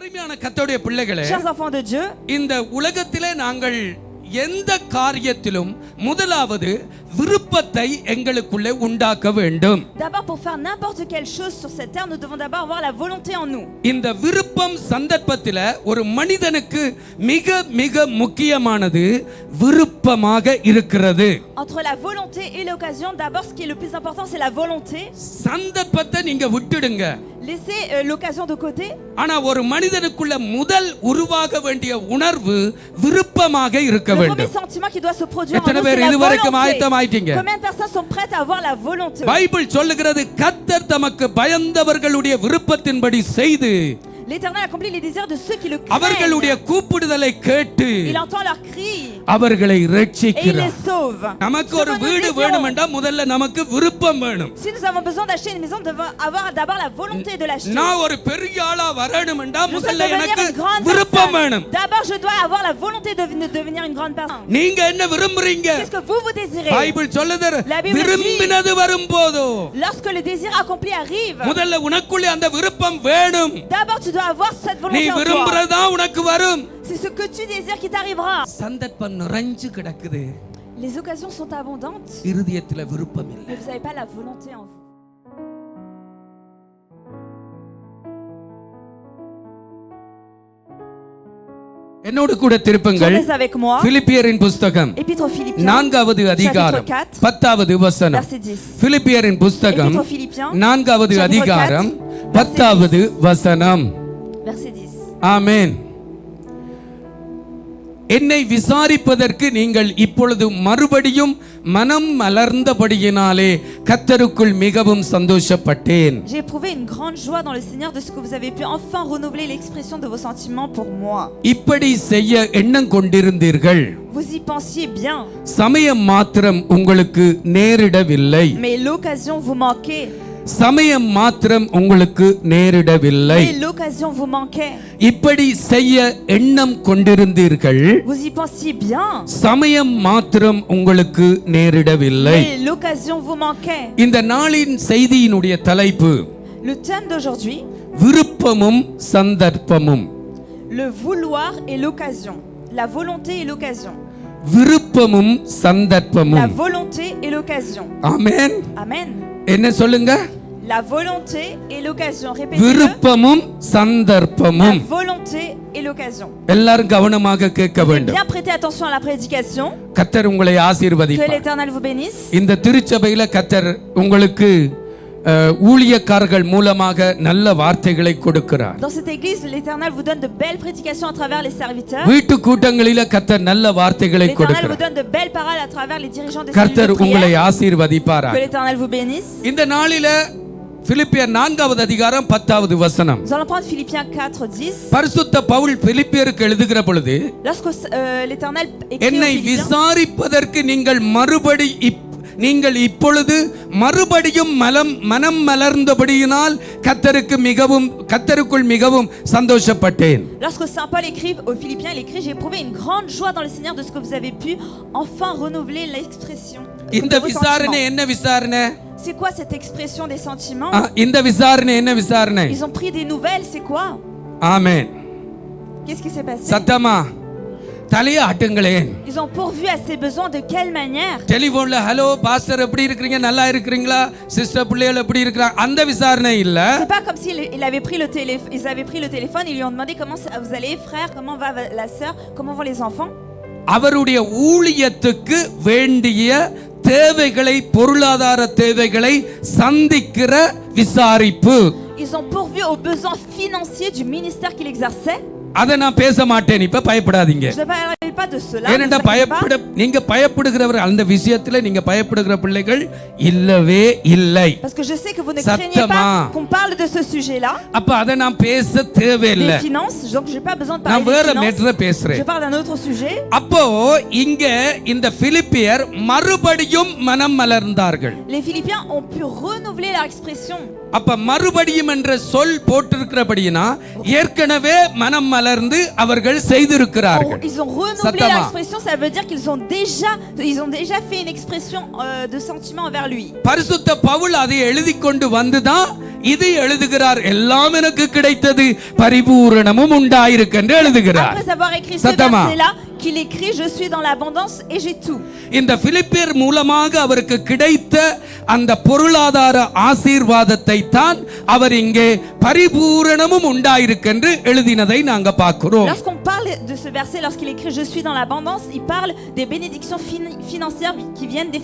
அருமையான கர்த்தருடைய பிள்ளைகளே, Chers enfants de Dieu, இந்த உலகத்திலே நாங்கள் எந்த காரியத்திலும் முதலாவது விருப்பத்தை எங்களுக்குள்ளே உண்டாக்க வேண்டும். d'abord pour faire n'importe quelle chose sur cette terre, nous devons d'abord avoir la volonté en nous. இந்த விருப்பம் சந்தர்ப்பத்திலே ஒரு மனிதனுக்கு மிக மிக முக்கியமானது விருப்பமாக இருக்கிறது. Entre la volonté et l'occasion, d'abord ce qui est le plus important c'est la volonté. சந்தர்ப்பத்தை நீங்க விட்டுடுங்க. Laissez l'occasion de côté. ஆனா ஒரு மனிதனுக்குள்ள முதல் உருவாக வேண்டிய உணர்வு விருப்பமாக இருக்க Le வேண்டும். premier sentiment qui doit se produire en எத்தனை nous, பேர் c'est la இதுவரைக்கும் volonté. ஆயத்தமாயிட்டீங்க? Combien de personnes sont prêtes à avoir la volonté? Bible சொல்லுகிறது கர்த்தர் தமக்கு பயந்தவர்களுடைய விருப்பத்தின்படி செய்து L'Éternel accomplit les désirs de ceux qui le அவர்களுடைய craignent. கூப்பிடுதலை கேட்டு Il entend leurs cris அவர்களை et il les ரட்சிக்கிறார். sauve. நமக்கு Ce ஒரு que nous வீடு désirons. வேணுமென்றா முதல்ல நமக்கு விருப்பம் வேணும். Si nous avons besoin d'acheter une maison, nous devons avoir d'abord la volonté de l'acheter. நான் ஒரு பெரிய ஆளா வரணுமென்றா Je souhaite முதல்ல devenir எனக்கு une grande விருப்பம் personne. வேணும். D'abord, je dois avoir la volonté de devenir une grande personne. நீங்க என்ன விரும்புறீங்க? Qu'est-ce que vous désirez? Bible சொல்லுது La Bible விரும்பினது வரும்போதோ Lorsque le désir accompli arrive, முதல்ல உனக்குள்ளே அந்த விருப்பம் வேணும். d'abord tu dois avoir cette நீ volonté en toi. விரும்புறதா உனக்கு வரும். C'est ce que tu désires qui t'arrivera. சந்தர்ப்பம் நிறைஞ்சு கிடக்குது, Les occasions sont abondantes, இருதயத்துல விருப்பம் இல்லை. mais vous n'avez pas la volonté en vous. என்னோடு கூட திருப்புங்கள். Tournez avec moi. பிலிப்பியரின் புத்தகம் Épître aux Philippiens, 4வது அதிகாரம் 10வது வசனம். verset 10. பிலிப்பியரின் புத்தகம் Épître aux Philippiens, 4வது chapitre அதிகாரம் 4, 10வது வசனம். verset 10. ஆமென். என்னை விசாரிப்பதற்கு நீங்கள் இப்பொழுது மறுபடியும் மனம் மலர்ந்தபடியினாலே கர்த்தருக்குள் மிகவும் சந்தோஷப்பட்டேன். J'ai éprouvé une grande joie dans le Seigneur de ce que vous avez pu enfin renouveler l'expression de vos sentiments pour moi. இப்படி செய்ய எண்ணம் கொண்டிருந்தீர்கள், Vous y pensiez bien, சமயம் மாத்திரம் உங்களுக்கு நேரிடவில்லை. mais l'occasion vous manquait. சமயம் மாத்திரம் உங்களுக்கு நேரிடவில்லை. Mais l'occasion vous manquait. இப்படி செய்ய எண்ணம் கொண்டிருந்தீர்கள், Vous y pensiez bien, சமயம் மாத்திரம் உங்களுக்கு நேரிடவில்லை. mais l'occasion vous manquait. இந்த நாளின் செய்தியினுடைய தலைப்பு Le thème d'aujourd'hui, விருப்பமும் சந்தர்ப்பமும். le vouloir et l'occasion. La volonté et l'occasion. விருப்பமும் La சந்தர்ப்பமும். volonté et l'occasion. ஆமென். Amen. என்ன சொல்லுங்க? La volonté et l'occasion. Répétez-le. விருப்பமும் La சந்தர்ப்பமும். volonté et l'occasion. எல்லாரும் கவனமாக கேட்க வேண்டும். Bien prêtez attention à la prédication. கர்த்தர் உங்களை Que ஆசீர்வதிப்பார். l'Éternel vous bénisse. இந்த திருச்சபையில கர்த்தர் உங்களுக்கு ஊழியக்காரர்கள் மூலமாக நல்ல வார்த்தைகளை கொடுக்கிறார். Dans cette église, l'Éternel vous donne de belles prédications à travers les serviteurs. வீட்டு கூட்டங்களில கர்த்தர் நல்ல வார்த்தைகளை L'Éternel vous கொடுக்கிறார். donne de belles paroles à travers les dirigeants des கர்த்தர் cellules de உங்களை prière. ஆசீர்வதிப்பார். Que l'Éternel vous bénisse. இந்த நாளில பிலிப்பியர் 4வது அதிகாரம் 10வது வசனம். Nous allons prendre Philippiens 4:10. பரிசுத்த பவுல் பிலிப்பியருக்கு எழுதுகிற பொழுது, Lorsque l'Éternel écrit aux என்னை Philippiens, விசாரிப்பதற்கு நீங்கள் இப்பொழுது மறுபடியும் மனம் மலர்ந்தபடியினால் கர்த்தருக்குள் மிகவும் சந்தோஷப்பட்டேன். lorsque Saint Paul écrit aux Philippiens, il écrit: j'ai éprouvé une grande joie dans le Seigneur de ce que vous avez pu enfin renouveler l'expression. இந்த விசாரணை என்ன விசாரணை? C'est quoi cette expression des sentiments? இந்த விசாரணை என்ன விசாரணை? Ils ont pris des nouvelles, c'est quoi? ஆமென். Qu'est-ce qui s'est passé? சத்தமா தலைய ஆட்டுங்களேன். Ils ont pourvu à ses besoins de quelle manière? டெலிபோன்ல ஹலோ பாஸ்டர் எப்படி இருக்கீங்க, நல்லா இருக்கீங்களா, சிஸ்டர் பிள்ளைகள் எப்படி இருக்கறாங்க, அந்த விசாரணை இல்ல. C'est pas comme si ils avaient pris le téléphone, ils lui ont demandé comment vous allez frère, comment va la sœur, comment vont les enfants? அவருடைய ஊழியத்துக்கு வேண்டிய தேவைகளை, பொருளாதார தேவைகளை சந்திக்கிற விசாரிப்பு. Ils ont pourvu aux besoins financiers du ministère qu'il exerçait. அத நான் பேச மாட்டேன், இப்ப பயப்படாதீங்க. Je ne parlerai pas de cela. ஏனென்றா நீங்க பயப்படுகிறவர், அந்த விஷயத்துல நீங்க பயப்படுகிற பிள்ளைகள் இல்லவே இல்லை. Parce que je sais que vous ne craignez pas qu'on parle de ce sujet-là. அப்ப அத நான் பேச தேவையில்லை. Des finances, donc j'ai pas besoin de parler நான் வேற des மேட்டர finances. பேசுறேன். Je parle d'un autre sujet. அப்போ இங்க இந்த பிலிப்பியர் மறுபடியும் மனம் மலர்ந்தார்கள். Les Philippiens ont pu renouveler leur expression. அப்ப மறுபடியும் என்ற சொல் போட்டிருக்கிறபடினா ஏற்கனவே மனம் மலர்ந்து அவர்கள் செய்திருக்கிறார்கள். Ils ont renouvelé leur expression, ça veut dire qu'ils ont déjà fait une expression de sentiment envers lui. பரிசுத்த பவுல் அதை எழுதி கொண்டு வந்துதான் இது எழுதுகிறார், எல்லாம் எனக்கு கிடைத்தது, பரிபூரணமும் உண்டாயிருக்கு என்று எழுதுகிறார். Après avoir écrit ce சத்தமா. verset-là, qu'il écrit je suis dans l'abondance et j'ai tout. இந்த பிலிப்பியர் மூலமாக அவருக்கு கிடைத்த அந்த பொருளாதார ஆசீர்வாதத்தை தான் அவர் இங்கே பரிபூரணமும் உண்டாயிருக்கு என்று எழுதினதை நாங்க பார்க்கிறோம். Lorsqu'on parle de ce verset, lorsqu'il écrit je suis dans l'abondance, il parle des bénédictions financières qui viennent des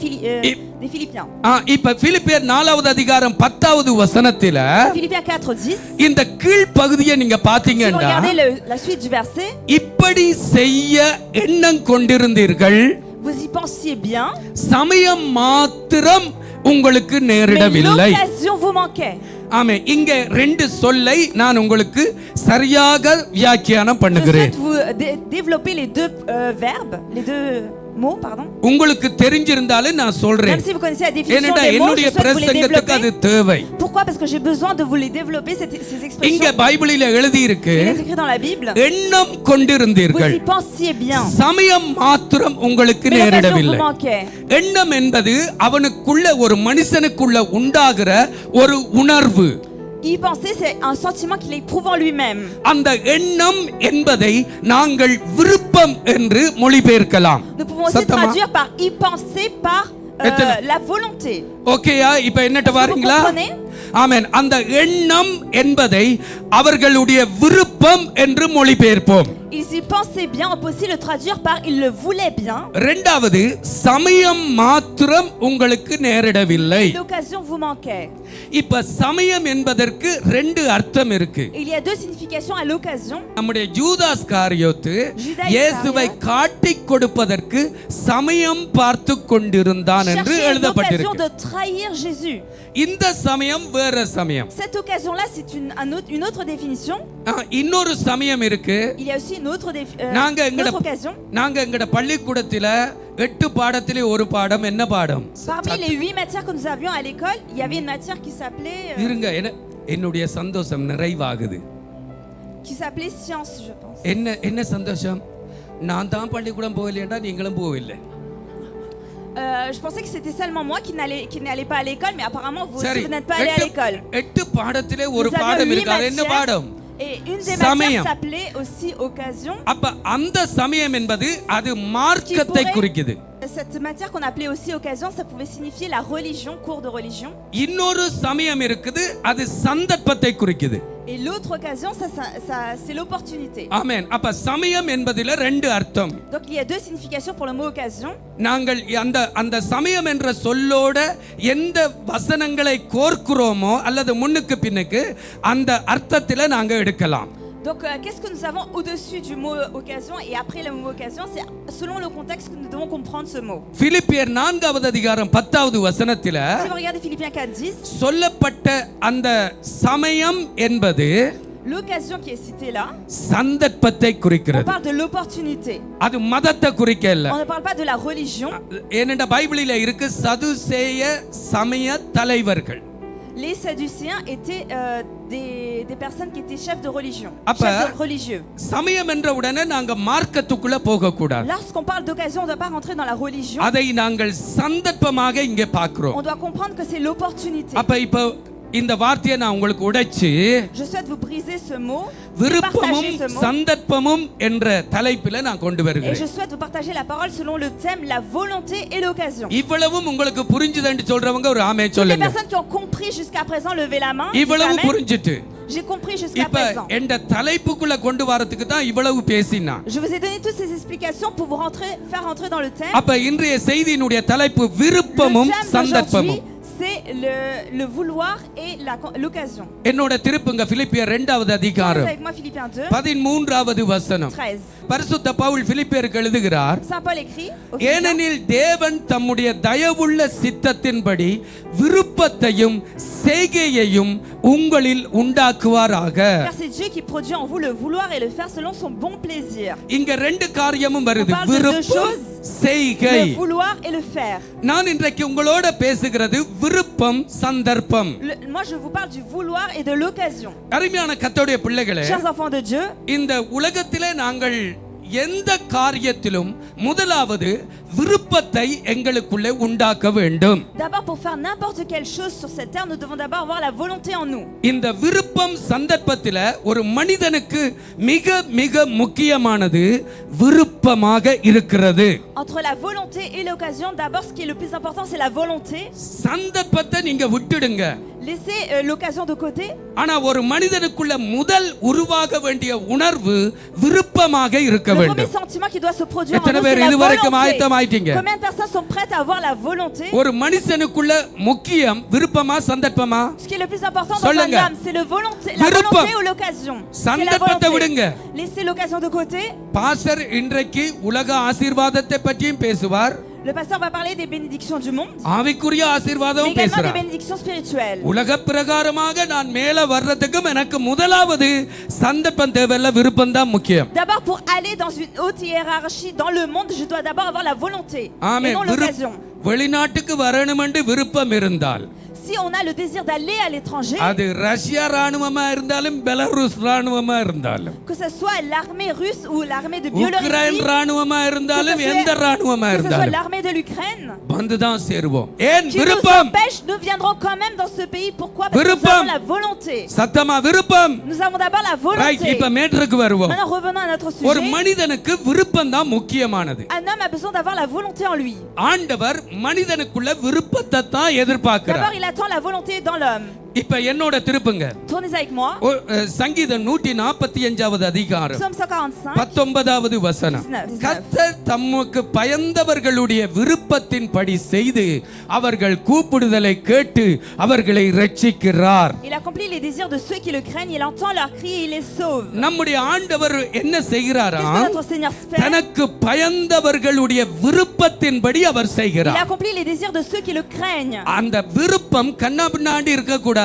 Philippiens. இப்ப பிலிப்பியர் 4வது அதிகாரம் 10வது வசனத்தில Philippiens 4:10. இந்த கீழ் பகுதியை நீங்க Si vous பாத்தீங்கன்னா regardez la suite du verset, இப்படி செய்ய எண்ணம் கொண்டிருந்தீர்கள், vous y pensiez bien, சமயம் மாத்திரம் உங்களுக்கு mais நேரிடவில்லை. l'occasion vous manquait. ஆமே, இங்க ரெண்டு சொல்லை நான் உங்களுக்கு சரியாக வியாக்கியானம் Je பண்ணுகிறேன். souhaite vous développer les deux verbes, les deux mots, pardon. உங்களுக்கு தெரிஞ்சிருந்தாலும் நான் சொல்றேன். Même si vous connaissez la définition ஏனென்றா des mots, je என்னுடைய souhaite vous les பிரசங்கத்துக்கு அது développer. தேவை. Pourquoi? Parce que j'ai besoin de vous les développer, ces expressions. இங்க பைபிளில எழுதி இருக்கு, Il est écrit dans la Bible. எண்ணம் Vous கொண்டிருந்தீர்கள், y pensiez bien, சமயம் மாத்திரம் உங்களுக்கு mais l'occasion vous நேரிடவில்லை. manquait. எண்ணம் என்பது அவனுக்குள்ள, ஒரு மனுஷனுக்குள்ள உண்டாகிற ஒரு உணர்வு. Y penser, c'est un sentiment qu'il éprouve en lui-même. அந்த எண்ணம் என்பதை நாங்கள் விருப்பம் என்று மொழிபெயர்க்கலாம். Nous pouvons aussi சத்தமா? traduire par y penser par la volonté. ஓகேயா? இப்ப என்னட்ட வாரீங்களா? comprenez? ஆமென். அந்த எண்ணம் என்பதை அவர்களுடைய விருப்பம் என்று மொழிபெயர்ப்போம். Ils y pensaient bien, on peut aussi le traduire par ils le voulaient bien. இரண்டாவது, சமயம் மாத்திரம் உங்களுக்கு நேரிடவில்லை. L'occasion vous manquait. இப்ப சமயம் என்பதற்கு ரெண்டு அர்த்தம் இருக்கு. Il y a deux significations à l'occasion. நம்முடைய ஜூதாஸ் காரியோத்து யூதாஸ் இயேசுவை காட்டிக் கொடுப்பதற்கு சமயம் பார்த்து கொண்டிருந்தான் என்று Chercher l'occasion எழுதப்பட்டிருக்கு. de trahir Jésus. இந்த சமயம் வேற சமயம். Cette occasion-là, c'est une autre définition. இன்னொரு சமயம் இருக்கு. Il y a aussi une autre occasion. நாங்க எங்கட பள்ளிக்கூடத்தில 8 பாடத்திலே ஒரு பாடம். என்ன பாடம்? Parmi les 8 matières que nous avions à l'école, il y avait une matière qui s'appelait இருங்க, என்னுடைய சந்தோஷம் நிறைவாகுது. science, je pense. என்ன சந்தோஷம்? நான் தான் பள்ளிக்கூடம் போகலையேண்டா நீங்களும் போகவில்லை. Je pensais que c'était seulement moi qui n'allais pas à l'école, mais apparemment vous சரி, aussi, vous n'êtes pas allé à l'école. 8 பாடத்திலே ஒரு Nous avions பாடம் 8 இருக்கு. அது என்ன matières. பாடம்? Et une des சமயம். matières s'appelait aussi occasion. அப்ப அந்த சமயம் என்பது அது மார்க்கத்தை குறிக்குது. Cette matière qu'on appelait aussi occasion, ça pouvait signifier la religion, cours de religion. இன்னொரு சமயம் இருக்குது, அது சந்தர்ப்பத்தை குறிக்குது. Et l'autre occasion, ça c'est l'opportunité. ஆமென். அப்ப சமயம் என்பதில ரெண்டு அர்த்தம். Donc il y a deux significations pour le mot occasion. நாங்கள் அந்த சமயம் என்ற சொல்லோட எந்த வசனங்களை கோர்க்கிறோமோ அல்லது முன்னுக்கு பின்னுக்கு அந்த அர்த்தத்தில நாங்க எடுக்கலாம். Donc qu'est-ce que nous avons au-dessus du mot occasion et après le mot occasion, c'est selon le contexte que nous devons comprendre ce mot. பிலிப்பியர் 4வது அதிகாரம் 10வது வசனத்தில Si vous regardez Philippiens 4:10, சொல்லப்பட்ட அந்த சமயம் என்பது l'occasion qui est citée là, சந்தர்ப்பத்தை on குறிக்கிறது. parle de l'opportunité. அது மதத்தை குறிக்கல. On ne parle pas de la religion. ஏனென்ற பைபிளில இருக்கு சதுசேய சமய தலைவர்கள். Les Sadducéens étaient des personnes qui étaient chefs de religion, அப்ப chefs de religieux. சமயம் என்ற உடனே நாங்க மார்க்கத்துக்குள்ள போக கூடாது. Lorsqu'on parle d'occasion, on ne doit pas rentrer dans la religion. அதை நாங்கள் சந்தர்ப்பமாக இங்கே பார்க்கிறோம். On doit comprendre que c'est l'opportunité. அப்ப இப்ப இந்த வார்த்தையை நான் உங்களுக்கு உடைச்சு Je souhaite vous briser ce mot, விருப்பமும் partager ce mot, சந்தர்ப்பமும் என்ற தலைப்பில நான் கொண்டு et வருகிறேன். je souhaite vous partager la parole selon le thème la volonté et l'occasion. இவ்வளவும் உங்களுக்கு புரிஞ்சுதுன்னு சொல்றவங்க ஒரு ஆமென் Les சொல்லுங்க. personnes qui ont compris jusqu'à présent, levez la main. Dites இவ்வளவு amen. புரிஞ்சிட்டு J'ai compris jusqu'à இப்ப présent. என்ற தலைப்புக்குள்ள கொண்டு வரதுக்கு தான் இவ்வளவு பேசினா. Je vous ai donné toutes ces explications pour vous faire rentrer dans le thème. அப்ப இன்றைய செய்தியினுடைய தலைப்பு Le விருப்பமும் thème சந்தர்ப்பமும். d'aujourd'hui, c'est le vouloir et l'occasion. என்னோட திருப்புங்க பிலிப்பியர் 2வது அதிகாரம் Avec moi Philippiens 2, 13வது வசனம். 13. பரிசுத்த பவுல் பிலிப்பியருக்கு எழுதுகிறார், Saint Paul écrit aux Philippiens, ஏனெனில் தேவன் தம்முடைய தயவுள்ள சித்தத்தின்படி விருப்பத்தையும் செய்கையையும் உங்களில் உண்டாக்குவாராக. car c'est Dieu qui produit en vous le vouloir et le faire selon son bon plaisir. இங்க ரெண்டு காரியமும் வருது, On parle de deux விருப்பம் choses. செய்கை. Le vouloir et le faire. நான் இன்றைக்கு உங்களோட பேசுகிறது விருப்பம் சந்தர்ப்பம். Moi je vous parle du vouloir et de l'occasion. அருமையான கர்த்தருடைய பிள்ளைகளே, Chers enfants de Dieu, இந்த உலகத்திலே நாங்கள் எந்த காரியத்திலும் முதலாவது விருப்பத்தை எங்களுக்குள்ளே உண்டாக்க வேண்டும். D'abord, pour faire n'importe quelle chose sur cette terre, nous devons d'abord avoir la volonté en nous. இந்த விருப்பம் சந்தர்ப்பத்தில் ஒரு மனிதனுக்கு மிக மிக முக்கியமானது விருப்பமாக இருக்கிறது. Entre la volonté et l'occasion, d'abord, ce qui est le plus important, c'est la volonté. சந்தர்ப்பத்தை நீங்க விட்டுடுங்க. Laissez l'occasion de côté. ஆனா ஒரு மனிதனுக்குள்ள முதல் உருவாக வேண்டிய உணர்வு விருப்பமாக இருக்க Le premier வேண்டும். sentiment qui doit se produire en எத்தனை nous, பேர் c'est la இதுவரைக்கும் volonté. ஆயத்தமாயிட்டீங்க? Combien de personnes sont prêtes à avoir la volonté? ஒரு மனுஷனுக்குள்ள முக்கியம் விருப்பமா சந்தர்ப்பமா? Ce qui est le plus important dans un சொல்லுங்க. homme, c'est la விருப்பம். volonté ou l'occasion. C'est la சந்தர்ப்பத்தை volonté. விடுங்க. Laissez l'occasion de côté. Pastor இன்றைக்கு உலக ஆசீர்வாதத்தை பற்றியும் பேசுவார், Le pasteur va parler des bénédictions du monde, ஆவிக்குரிய mais ஆசீர்வாதமும் également des பேசுறார். bénédictions spirituelles. உலக பிரகாரமாக நான் மேல வர்றதுக்கும் எனக்கு முதலாவது சந்தர்ப்பம் தேவையில்ல, விருப்பம் தான் முக்கியம். D'abord, pour aller dans une haute hiérarchie dans le monde, je dois d'abord avoir la volonté et ஆமென். non l'occasion. வெளிநாட்டுக்கு வரணுமென்று விருப்பம் இருந்தால், Si on a le désir d'aller à l'étranger, அது ரஷ்யா ராணுவமா இருந்தாலும் பெலாருஸ் ராணுவமா இருந்தாலும், que ce soit l'armée russe ou l'armée de Ukraine Biélorussie, ராணுவமா இருந்தாலும் எந்த ராணுவமா que ce soit இருந்தாலும் l'armée de l'Ukraine, வந்து தான் சேருவோம். ஏன் qui nous விருப்பம்? empêche, nous viendrons quand même dans ce pays. Pourquoi? Parce que nous விருப்பம். avons la volonté. சத்தமா விருப்பம். Nous avons d'abord la right, volonté. இப்ப மேட்டருக்கு வருவோம். Maintenant, revenons à notre ஒரு sujet. மனிதனுக்கு விருப்பம் தான் முக்கியமானது. Un homme a besoin d'avoir la volonté en lui. ஆண்டவர் மனிதனுக்குள்ள விருப்பத்தை தான் எதிர்பார்க்கிறார். D'abord, il attend la volonté dans l'homme. இப்ப என்னோட திருப்புங்க. Tournez avec moi. சங்கீதம் 145வது அதிகாரம் Psaume 145. 19வது வசனம். 19. கர்த்தர் தமக்கு பயந்தவர்களுடைய விருப்பத்தின்படி செய்து அவர்கள் கூப்பிடுதலை கேட்டு அவர்களை ரட்சிக்கிறார். Il accomplit les désirs de ceux qui le craignent. Il entend leurs cris et il les sauve. நம்முடைய ஆண்டவர் என்ன Qu'est-ce que செய்கிறாராம்? notre Seigneur fait? தனக்கு பயந்தவர்களுடைய விருப்பத்தின்படி அவர் Il செய்கிறார். accomplit les désirs de ceux qui le craignent. அந்த விருப்பம் கண்ணா பின்னாடி இருக்க கூடாது.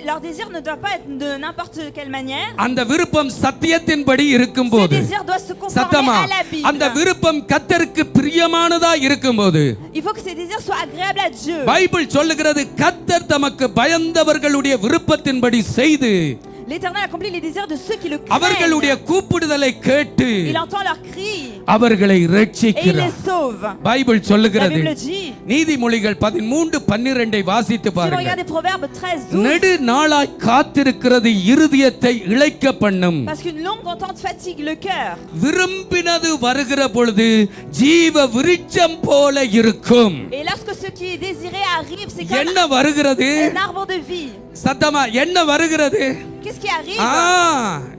Leur désir ne doit pas être de n'importe quelle manière. அந்த விருப்பம் சத்தியத்தின்படி Ce இருக்கும்போது, désir doit se conformer சத்தமா à la அந்த Bible. விருப்பம் கர்த்தருக்கு பிரியமானதா இருக்கும்போது, Il faut que ces désirs soient agréables à Dieu. Bible சொல்லுகிறது கர்த்தர் தமக்கு பயந்தவர்களுடைய விருப்பத்தின்படி செய்து L'Éternel accomplit les désirs de ceux qui le அவர்களுடைய craignent. கூப்பிடுதலை கேட்டு Il entend leurs cris அவர்களை et il les ரட்சிக்கிறார். sauve. Bible La சொல்லுகிறது. Bible dit, நீதிமொழிகள் 13:12 வாசித்து si vous பாருங்க. regardez Proverbes 13:12, நெடு நாளாய் காத்திருக்கிறது இருதயத்தை இளைக்க பண்ணும், parce qu'une longue entente fatigue le cœur. விரும்பினது வருகிற பொழுது ஜீவ விருட்சம் போல இருக்கும். Et lorsque ce qui est désiré arrive, c'est comme என்ன வருகிறது? un arbre de vie. சத்தமா என்ன வருகிறது? Qu'est-ce qui arrive?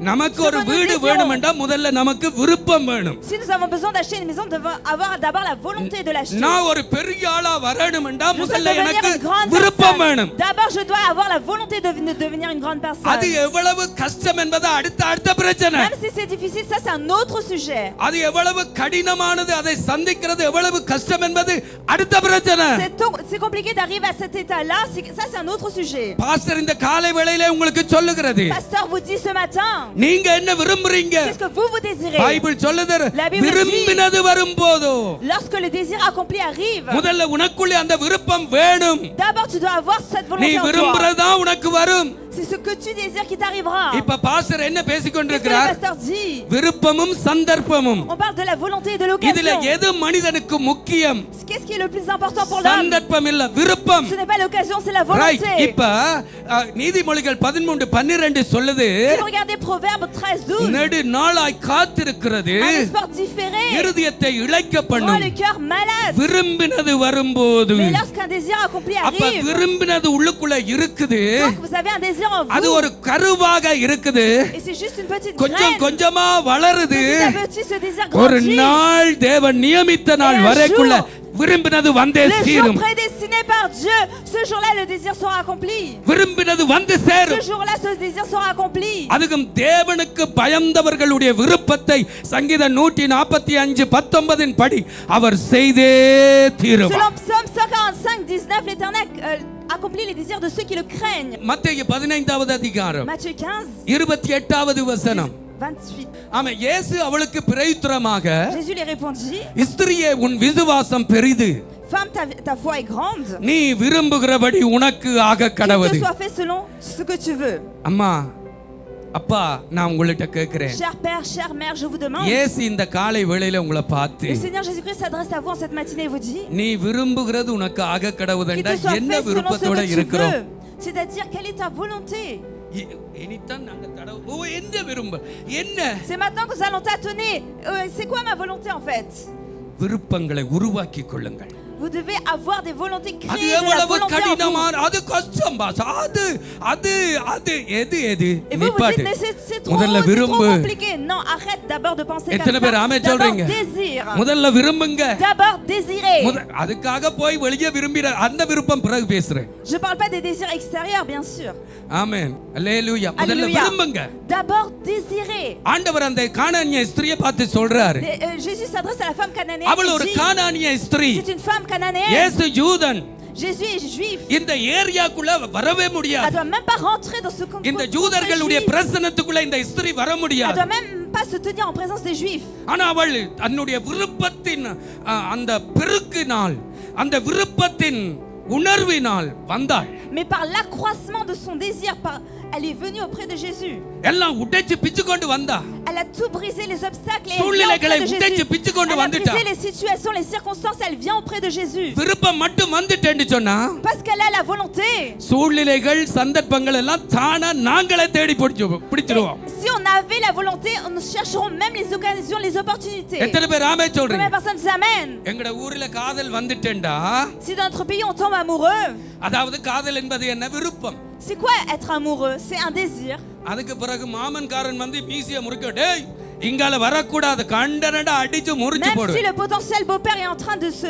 நமக்கு ஒரு வீடு வேணுமெண்டா முதல்ல நமக்கு விருப்பம் வேணும். Si nous avons besoin d'acheter une maison, nous devons avoir d'abord la volonté de l'acheter. நான் ஒரு பெரிய ஆளா வரணுமெண்டா Je souhaite முதல்ல devenir எனக்கு une grande விருப்பம் personne. வேணும். D'abord, je dois avoir la volonté de devenir une grande அது personne. எவ்வளவு கஷ்டம் என்பது அடுத்த பிரச்சனை. Même si c'est difficile, ça c'est un autre sujet. அது எவ்வளவு கடினமானது, அதை சந்திக்கிறது எவ்வளவு கஷ்டம் என்பது அடுத்த பிரச்சனை. C'est compliqué d'arriver à cet état-là. Ça c'est un autre sujet. Pastor இந்த காலை வேளையிலே உங்களுக்கு சொல்லுகிறது, Pasteur vous dit ce matin, நீங்க என்ன விரும்புறீங்க? qu'est-ce que vous désirez? Bible சொல்லுது, La Bible விரும்பினது வரும்போது Lorsque le désir accompli arrive, முதல்ல உனக்குள்ளே அந்த விருப்பம் வேணும். d'abord tu dois avoir cette நீ volonté en toi. விரும்புறதா உனக்கு வரும். C'est ce que tu désires qui t'arrivera. இப்ப பாஸ்டர் என்ன பேசிக் Qu'est-ce que le கொண்டிருக்கிறார்? pasteur dit? விருப்பமும் சந்தர்ப்பமும். On parle de la volonté et de இதுல l'occasion. எது மனிதனுக்கு முக்கியம்? Qu'est-ce qui est le plus important pour l'homme? சந்தர்ப்பம் இல்ல, விருப்பம். Ce n'est pas l'occasion, c'est la right. volonté. இப்ப நீதிமொழிகள் 13:12 சொல்லுது, Si vous regardez Proverbes 13:12, நெடு நாளாய் காத்திருக்கிறது un espoir différé இருதயத்தை இளைக்க rend பண்ணும். le cœur malade. விரும்பினது வரும்போது, Mais lorsqu'un désir accompli அப்ப arrive, விரும்பினது உள்ளுக்குள்ள இருக்குது, donc vous avez un désir en அது vous, ஒரு கருவாக இருக்குது, et c'est juste une petite கொஞ்சம் graine. கொஞ்சமா வளருது. Petit à petit, ce désir ஒரு grandit. நாள் தேவன் நியமித்த நாள் Et un வரைக்குள்ள jour, விரும்பினது வந்தே Le jour சேரும். prédestiné par Dieu, ce jour-là, le désir sera accompli. விரும்பினது வந்து Ce சேரும். jour-là, ce désir sera accompli. அதுக்கும் தேவனுக்கு பயந்தவர்களுடைய விருப்பத்தை சங்கீதம் 145:19 படி அவர் செய்தே தீருவார். Selon Psaume 145:19, l'Éternel accomplit les désirs de ceux qui le craignent. மத்தேயு 15வது அதிகாரம் Matthieu 15, 28வது வசனம். 28. ஆமா, இயேசு அவளுக்கு பிரயுத்தரமாக, Jésus lui répondit, ஸ்திரியே உன் விசுவாசம் பெரிது, femme, ta foi est grande, நீ விரும்புகிறபடி உனக்கு ஆக qu'il கடவுது. te soit fait selon ce que tu veux. அம்மா, அப்பா நான் உங்கள்கிட்ட கேட்கிறேன், Cher Père, chère Mère, je vous demande. இயேசு இந்த காலை வேளையில உங்களை பார்த்து Le Seigneur Jésus-Christ s'adresse à vous en cette matinée et vous dit நீ விரும்புகிறது உனக்கு ஆக qu'il கடவுதண்டா te soit என்ன fait selon ce விருப்பத்தோட que tu இருக்கிறோம். veux. C'est-à-dire, quelle est ta volonté? இனித்தான் நாங்க ஓ என்ன விரும்ப என்ன C'est maintenant que nous allons tâtonner. C'est quoi ma volonté en fait? விருப்பங்களை உருவாக்கி கொள்ளுங்கள். Vous devez avoir des volontés, அது créer de la எவ்வளவு volonté en vous. கடினமான அது கஷ்டம் பாஸ். அது அது அது எது எது Et vous vous நிப்பாட்டு. dites, mais c'est trop, முதல்ல c'est trop விரும்பு. compliqué. Non, arrête d'abord de penser எத்தனை comme பேர் ça. ஆமென் D'abord சொல்றீங்க? désir. முதல்ல விரும்புங்க. D'abord désirer. அதுக்காக போய் வெளியே விரும்பிற அந்த விருப்பம் பிறகு பேசுறேன். Je parle pas des désirs extérieurs, bien sûr. ஆமென். அல்லேலூயா. முதல்ல Alléluia. விரும்புங்க. D'abord désirer. ஆண்டவர் அந்த கானானிய ஸ்திரியை பார்த்து சொல்றாரு. Jésus s'adresse à la femme cananéenne. அவள் ஒரு Il dit, கானானிய ஸ்திரீ. c'est une femme cananéenne. இயேசு யூதன். Jésus est juif. இந்த ஏரியாக்குள்ள வரவே Elle முடியாது. doit même pas rentrer dans ce contexte. இந்த யூதர்களுடைய பிரசன்னத்துக்குள்ள இந்த ஸ்திரீ வர Elle முடியாது. doit même pas se tenir en présence des juifs. ஆனா அவள் தன்னுடைய விருப்பத்தின் அந்த பெருக்கினால் அந்த விருப்பத்தின் உணர்வினால் வந்தாள். Mais par l'accroissement de son désir, elle est venue auprès de Jésus. எல்லாம் உடைச்சு பிச்சு கொண்டு வந்தா. Elle a tout brisé, les obstacles, et elle vient சூழ்நிலைகளை auprès de உடைச்சு Jésus. பிச்சு கொண்டு Elle a வந்துட்டா. brisé les situations, les circonstances, elle vient auprès de Jésus. விருப்பம் மட்டும் வந்துட்டேன்னு சொன்னா Parce qu'elle a la volonté. சூழ்நிலைகள் சந்தர்ப்பங்கள் எல்லாம் தானா நாங்களே தேடி பிடிச்சிருவோம். Et si on avait la volonté, nous chercherons même les occasions, les opportunités. எத்தனை பேர் ஆமென் Combien சொல்றீங்க? de personnes disent Amen? எங்கட ஊர்ல காதல் வந்துட்டேன்டா. Si dans notre pays on tombe amoureux, அதாவது காதல் என்பது என்ன விருப்பம். c'est quoi être amoureux? C'est un désir. அதுக்கு பிறகு மாமன்காரன் வந்து மீசிய முறுக்க டேய் இங்கால வரக்கூடாது கண்டனடா அடிச்சு முறிச்சு Même போடு. si le potentiel beau-père est en train de se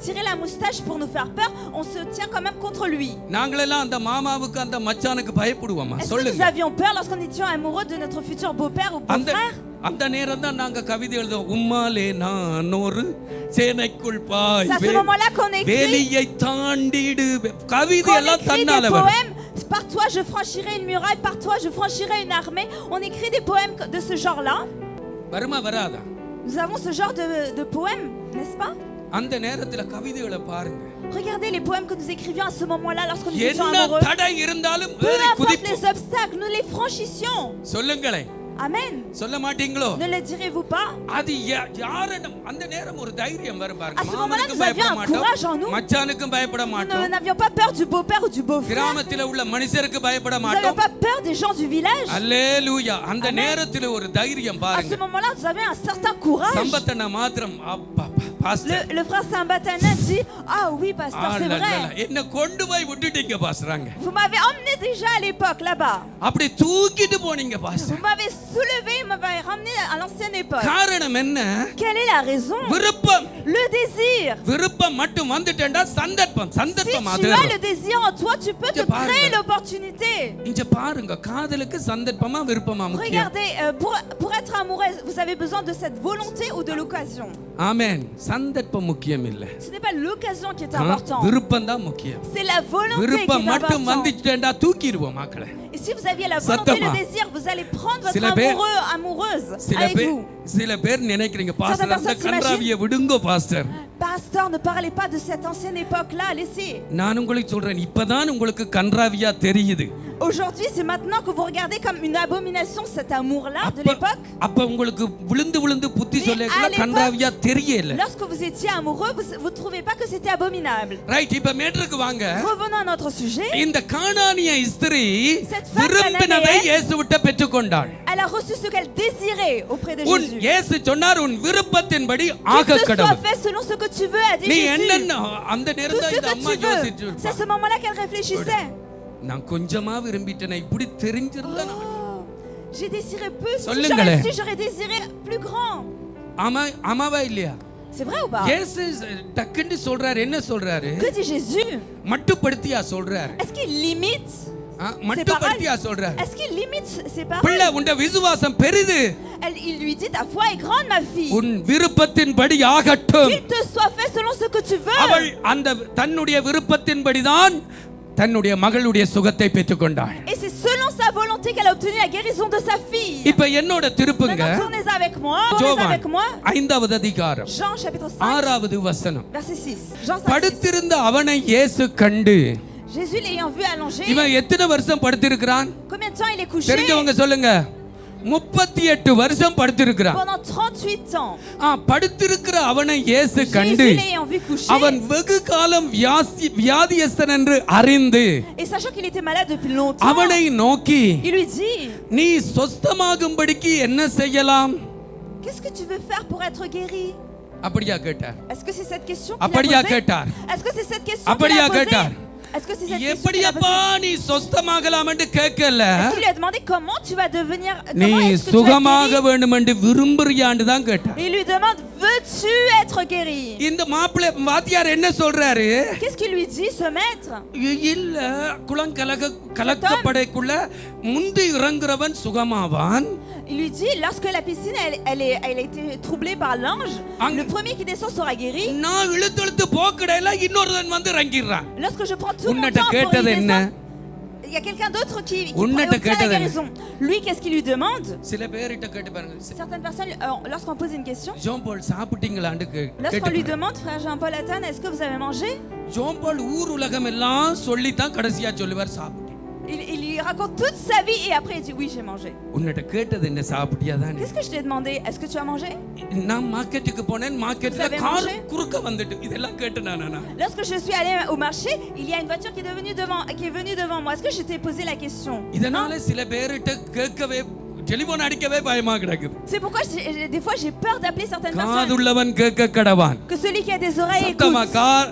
tirer la moustache pour nous faire peur, on se tient quand même contre lui. நாங்களெல்லாம் அந்த மாமாவுக்கு அந்த மச்சானுக்கு பயப்படுவோமா? Est-ce que nous சொல்லுங்க. avions peur lorsqu'on était amoureux de notre futur beau-père ou அந்த beau-frère? அந்த நேரம் தான் நாங்க கவிதை எழுதுவோம். உம்மாலே நான் ஒரு சேனைக்குள் பாய் C'est à ce moment-là qu'on écrit, வேலியை தாண்டிடு கவிதை qu'on எல்லாம் écrit des தன்னால வரும். poèmes. Par toi je franchirai une muraille, par toi je franchirai une armée. On écrit des poèmes de ce genre-là. வருமா வராதா? Nous avons ce genre de poèmes, n'est-ce pas? அந்த நேரத்துல கவிதைகளை பாருங்க. Regardez les poèmes que nous écrivions à ce moment-là lorsque nous étions என்ன amoureux. தடை இருந்தாலும் Peu ஏறி importe குதிப்போம். les obstacles, nous les franchissions. சொல்லுங்களேன். Amen. சொல்ல மாட்டீங்களோ? Ne le direz-vous pas? அது யாரிடம் அந்த நேரம் ஒரு தைரியம் வரும் பாருங்க. À ce moment-là, மாமனுக்கும் nous பயப்பட avions un courage en nous. மாட்டோம். மச்சானுக்கும் பயப்பட Nous மாட்டோம். n'avions pas peur du beau-père ou du beau-frère. கிராமத்தில உள்ள மனுஷருக்கு பயப்பட Nous n'avions மாட்டோம். pas peur des gens du village. அல்லேலூயா. அந்த Amen. நேரத்துல ஒரு தைரியம் À ce பாருங்க. moment-là, nous avions un certain courage. சம்பத்தன மாத்திரம் அப்பா pastor Le frère Saint-Batanin dit, ah oui, pasteur, c'est vrai. என்ன கொண்டு போய் விட்டுட்டீங்க பாஸ்டராங்க. Vous m'avez emmené déjà à l'époque là-bas. அப்படி தூக்கிட்டு போனீங்க pastor. Vous m'avez soulevé, vous m'avez ramené à l'ancienne époque. காரணம் என்ன? Quelle est la raison? விருப்பம். Le désir. விருப்பம் மட்டும் வந்துட்டேன்டா சந்தர்ப்பம் Si சந்தர்ப்பம் tu அது. as le désir en toi, tu peux te Je parle. créer l'opportunité. இங்க பாருங்க காதலுக்கு சந்தர்ப்பமா விருப்பமா முக்கியம். Regardez, pour être amoureux, vous avez besoin de cette volonté ou de l'occasion. ஆமென். சந்தர்ப்பம் முக்கியம் இல்ல. Ce n'est pas l'occasion qui est important. விருப்பம் தான் முக்கியம். C'est la volonté qui விருப்பம் est மட்டும் importante. வந்துட்டேன்டா தூக்கிடுவோம் மக்களை. Et si vous aviez la volonté et le சத்தமா. désir, vous allez prendre votre சில பேர் amoureux, amoureuse சில avec பேர் vous. சில பேர் நினைக்கிறீங்க பாஸ்டர் அந்த personnes s'imaginent. கன்றாவியை விடுங்க pastor. Pasteur, ne parlez pas de cette ancienne époque-là, laissez. நான் உங்களுக்கு சொல்றேன் இப்பதான் உங்களுக்கு கன்றாவியா தெரியுது. Aujourd'hui, c'est maintenant que vous regardez comme une abomination cet amour-là de l'époque. அப்ப உங்களுக்கு விழுந்து விழுந்து புத்தி Mais சொல்லல à l'époque, கன்றாவியா தெரியல. Lorsque vous étiez amoureux, vous ne trouvez pas que c'était abominable. Right இப்ப மேட்டருக்கு வாங்க. Revenons à notre sujet. இந்த கானானிய ஸ்திரீ Cette femme விரும்பினதை cananéenne, இயேசுவிட்ட பெற்றுக்கொண்டாள். Elle a reçu ce qu'elle désirait auprès de உன் Jésus. இயேசு சொன்னார் உன் விருப்பத்தின்படி Qu'il ஆக te soit கடவுள். fait selon ce que tu veux, a dit நீ Jésus. என்னன்னா அந்த Tout நேரத்துல ce இந்த que அம்மா tu veux. யோசிச்சு C'est à ce moment-là qu'elle réfléchissait. நான் கொஞ்சமா விரும்பிட்டேனே இப்படி தெரிஞ்சிருந்தா நான் Oh, j'ai désiré peu. Si சொல்லுங்களேன். j'aurais su, j'aurais désiré plus grand. ஆமாவா இல்லையா? C'est vrai ou pas? இயேசு டக்குன்னு சொல்றாரு என்ன சொல்றாரு? Que dit Jésus? மட்டுப்படுத்தியா சொல்றாரு? Est-ce qu'il limite? மட்டுப்படுத்தியா சொல்றாரு? Est-ce qu'il limite ses paroles? பிள்ளை உன்ட விசுவாசம் பெரிது. Il lui dit ta foi est grande, ma fille. உன் விருப்பத்தின்படி ஆகட்டும். Qu'il te soit fait selon ce que tu veux. அவள் அந்த தன்னுடைய விருப்பத்தின்படிதான் தன்னுடைய மகளுடைய சுகத்தை பெற்றுக்கொண்டாள். Et c'est selon sa volonté qu'elle a obtenu la guérison de sa fille. இப்ப என்னோட திருப்புங்க Maintenant, tournez avec moi. Tournez ஜோவான் avec moi. 5வது அதிகாரம் Jean chapitre 5, 6வது வசனம். verset 6. Jean 5, 6. படுத்திருந்த அவனை இயேசு கண்டு Jésus l'ayant vu allongé, இவன் எத்தனை வருஷம் படுத்திருக்கிறான்? combien de temps il est couché? தெரிஞ்சவங்க சொல்லுங்க. 38 வருஷம் படுத்திருக்கிறான். Pendant 38 ans. படுத்திருக்கிற அவனை இயேசு கண்டு Jésus l'ayant vu couché, அவன் வெகு காலம் வியாதியஸ்தன் என்று அறிந்து et sachant qu'il était malade depuis longtemps, அவனை நோக்கி il lui dit, நீ சொஸ்தமாகும்படிக்கு என்ன செய்யலாம்? qu'est-ce que tu veux faire pour être guéri? அப்படியா கேட்டார். Est-ce que c'est cette question qu'il a அப்படியா posée? கேட்டார். Est-ce que c'est cette question qu'il அப்படியா a posée? கேட்டார். Est-ce que c'est cette question qu'il a எப்படியப்பா posée? நீ சொஸ்தமாகலாம் என்று கேட்கல. Est-ce qu'il lui a demandé comment tu vas devenir, நீ comment est-ce que tu vas சுகமாக être guéri? வேண்டும் என்று விரும்புறியான்னு தான் கேட்டார். Il lui demande, veux-tu être guéri? இந்த மாப்பிள்ளை வாத்தியார் என்ன சொல்றாரு? Qu'est-ce qu'il lui dit, ce maître? இல்ல கலக்கப்படைக்குள்ள முந்தி இறங்குறவன் சுகமாவான். Il lui dit, lorsque la piscine elle a été troublée par l'ange, le premier qui descend sera guéri. நான் இழுத்து போக்கடையில இன்னொருவன் வந்து இறங்கிடுறான். Lorsque je prends tout mon உன்னட்ட temps pour கேட்டது y என்ன? descendre, il y a quelqu'un d'autre qui உன்னட்ட obtient la கேட்டது என்ன? guérison. Lui, qu'est-ce qu'il lui demande? சில பேர்கிட்ட கேட்டு பாருங்க. Certaines personnes, lorsqu'on pose une question, John Paul சாப்பிட்டீங்களான்னு lorsqu'on lui கேட்டு demande, frère Jean-Paul Athan, est-ce que vous avez mangé? John Paul ஊர் உலகம் எல்லாம் சொல்லி தான் கடைசியா சொல்லுவார் சாப்பிட்டு. Il lui raconte toute sa vie et après il dit, oui, j'ai mangé. உன்னட்ட கேட்டது என்ன சாப்பிட்டியா தானே? Qu'est-ce que je t'ai demandé? Est-ce que tu as mangé? நான் மார்க்கெட்டுக்கு போனேன், மார்க்கெட்ல Vous avez கார் mangé? குறுக்க வந்துட்டு இதெல்லாம் கேட்டு நான் Lorsque je suis allée au marché, il y a une voiture qui est venue devant moi. Est-ce que je t'ai posé la question? இதனால சில பேர்கிட்ட கேட்கவே டெலிபோன் அடிக்கவே பயமா கிடக்குது. C'est pourquoi des fois j'ai peur d'appeler certaines personnes. காதுள்ளவன் கேட்க கடவான். Que celui qui a des oreilles சத்தமா écoute. Car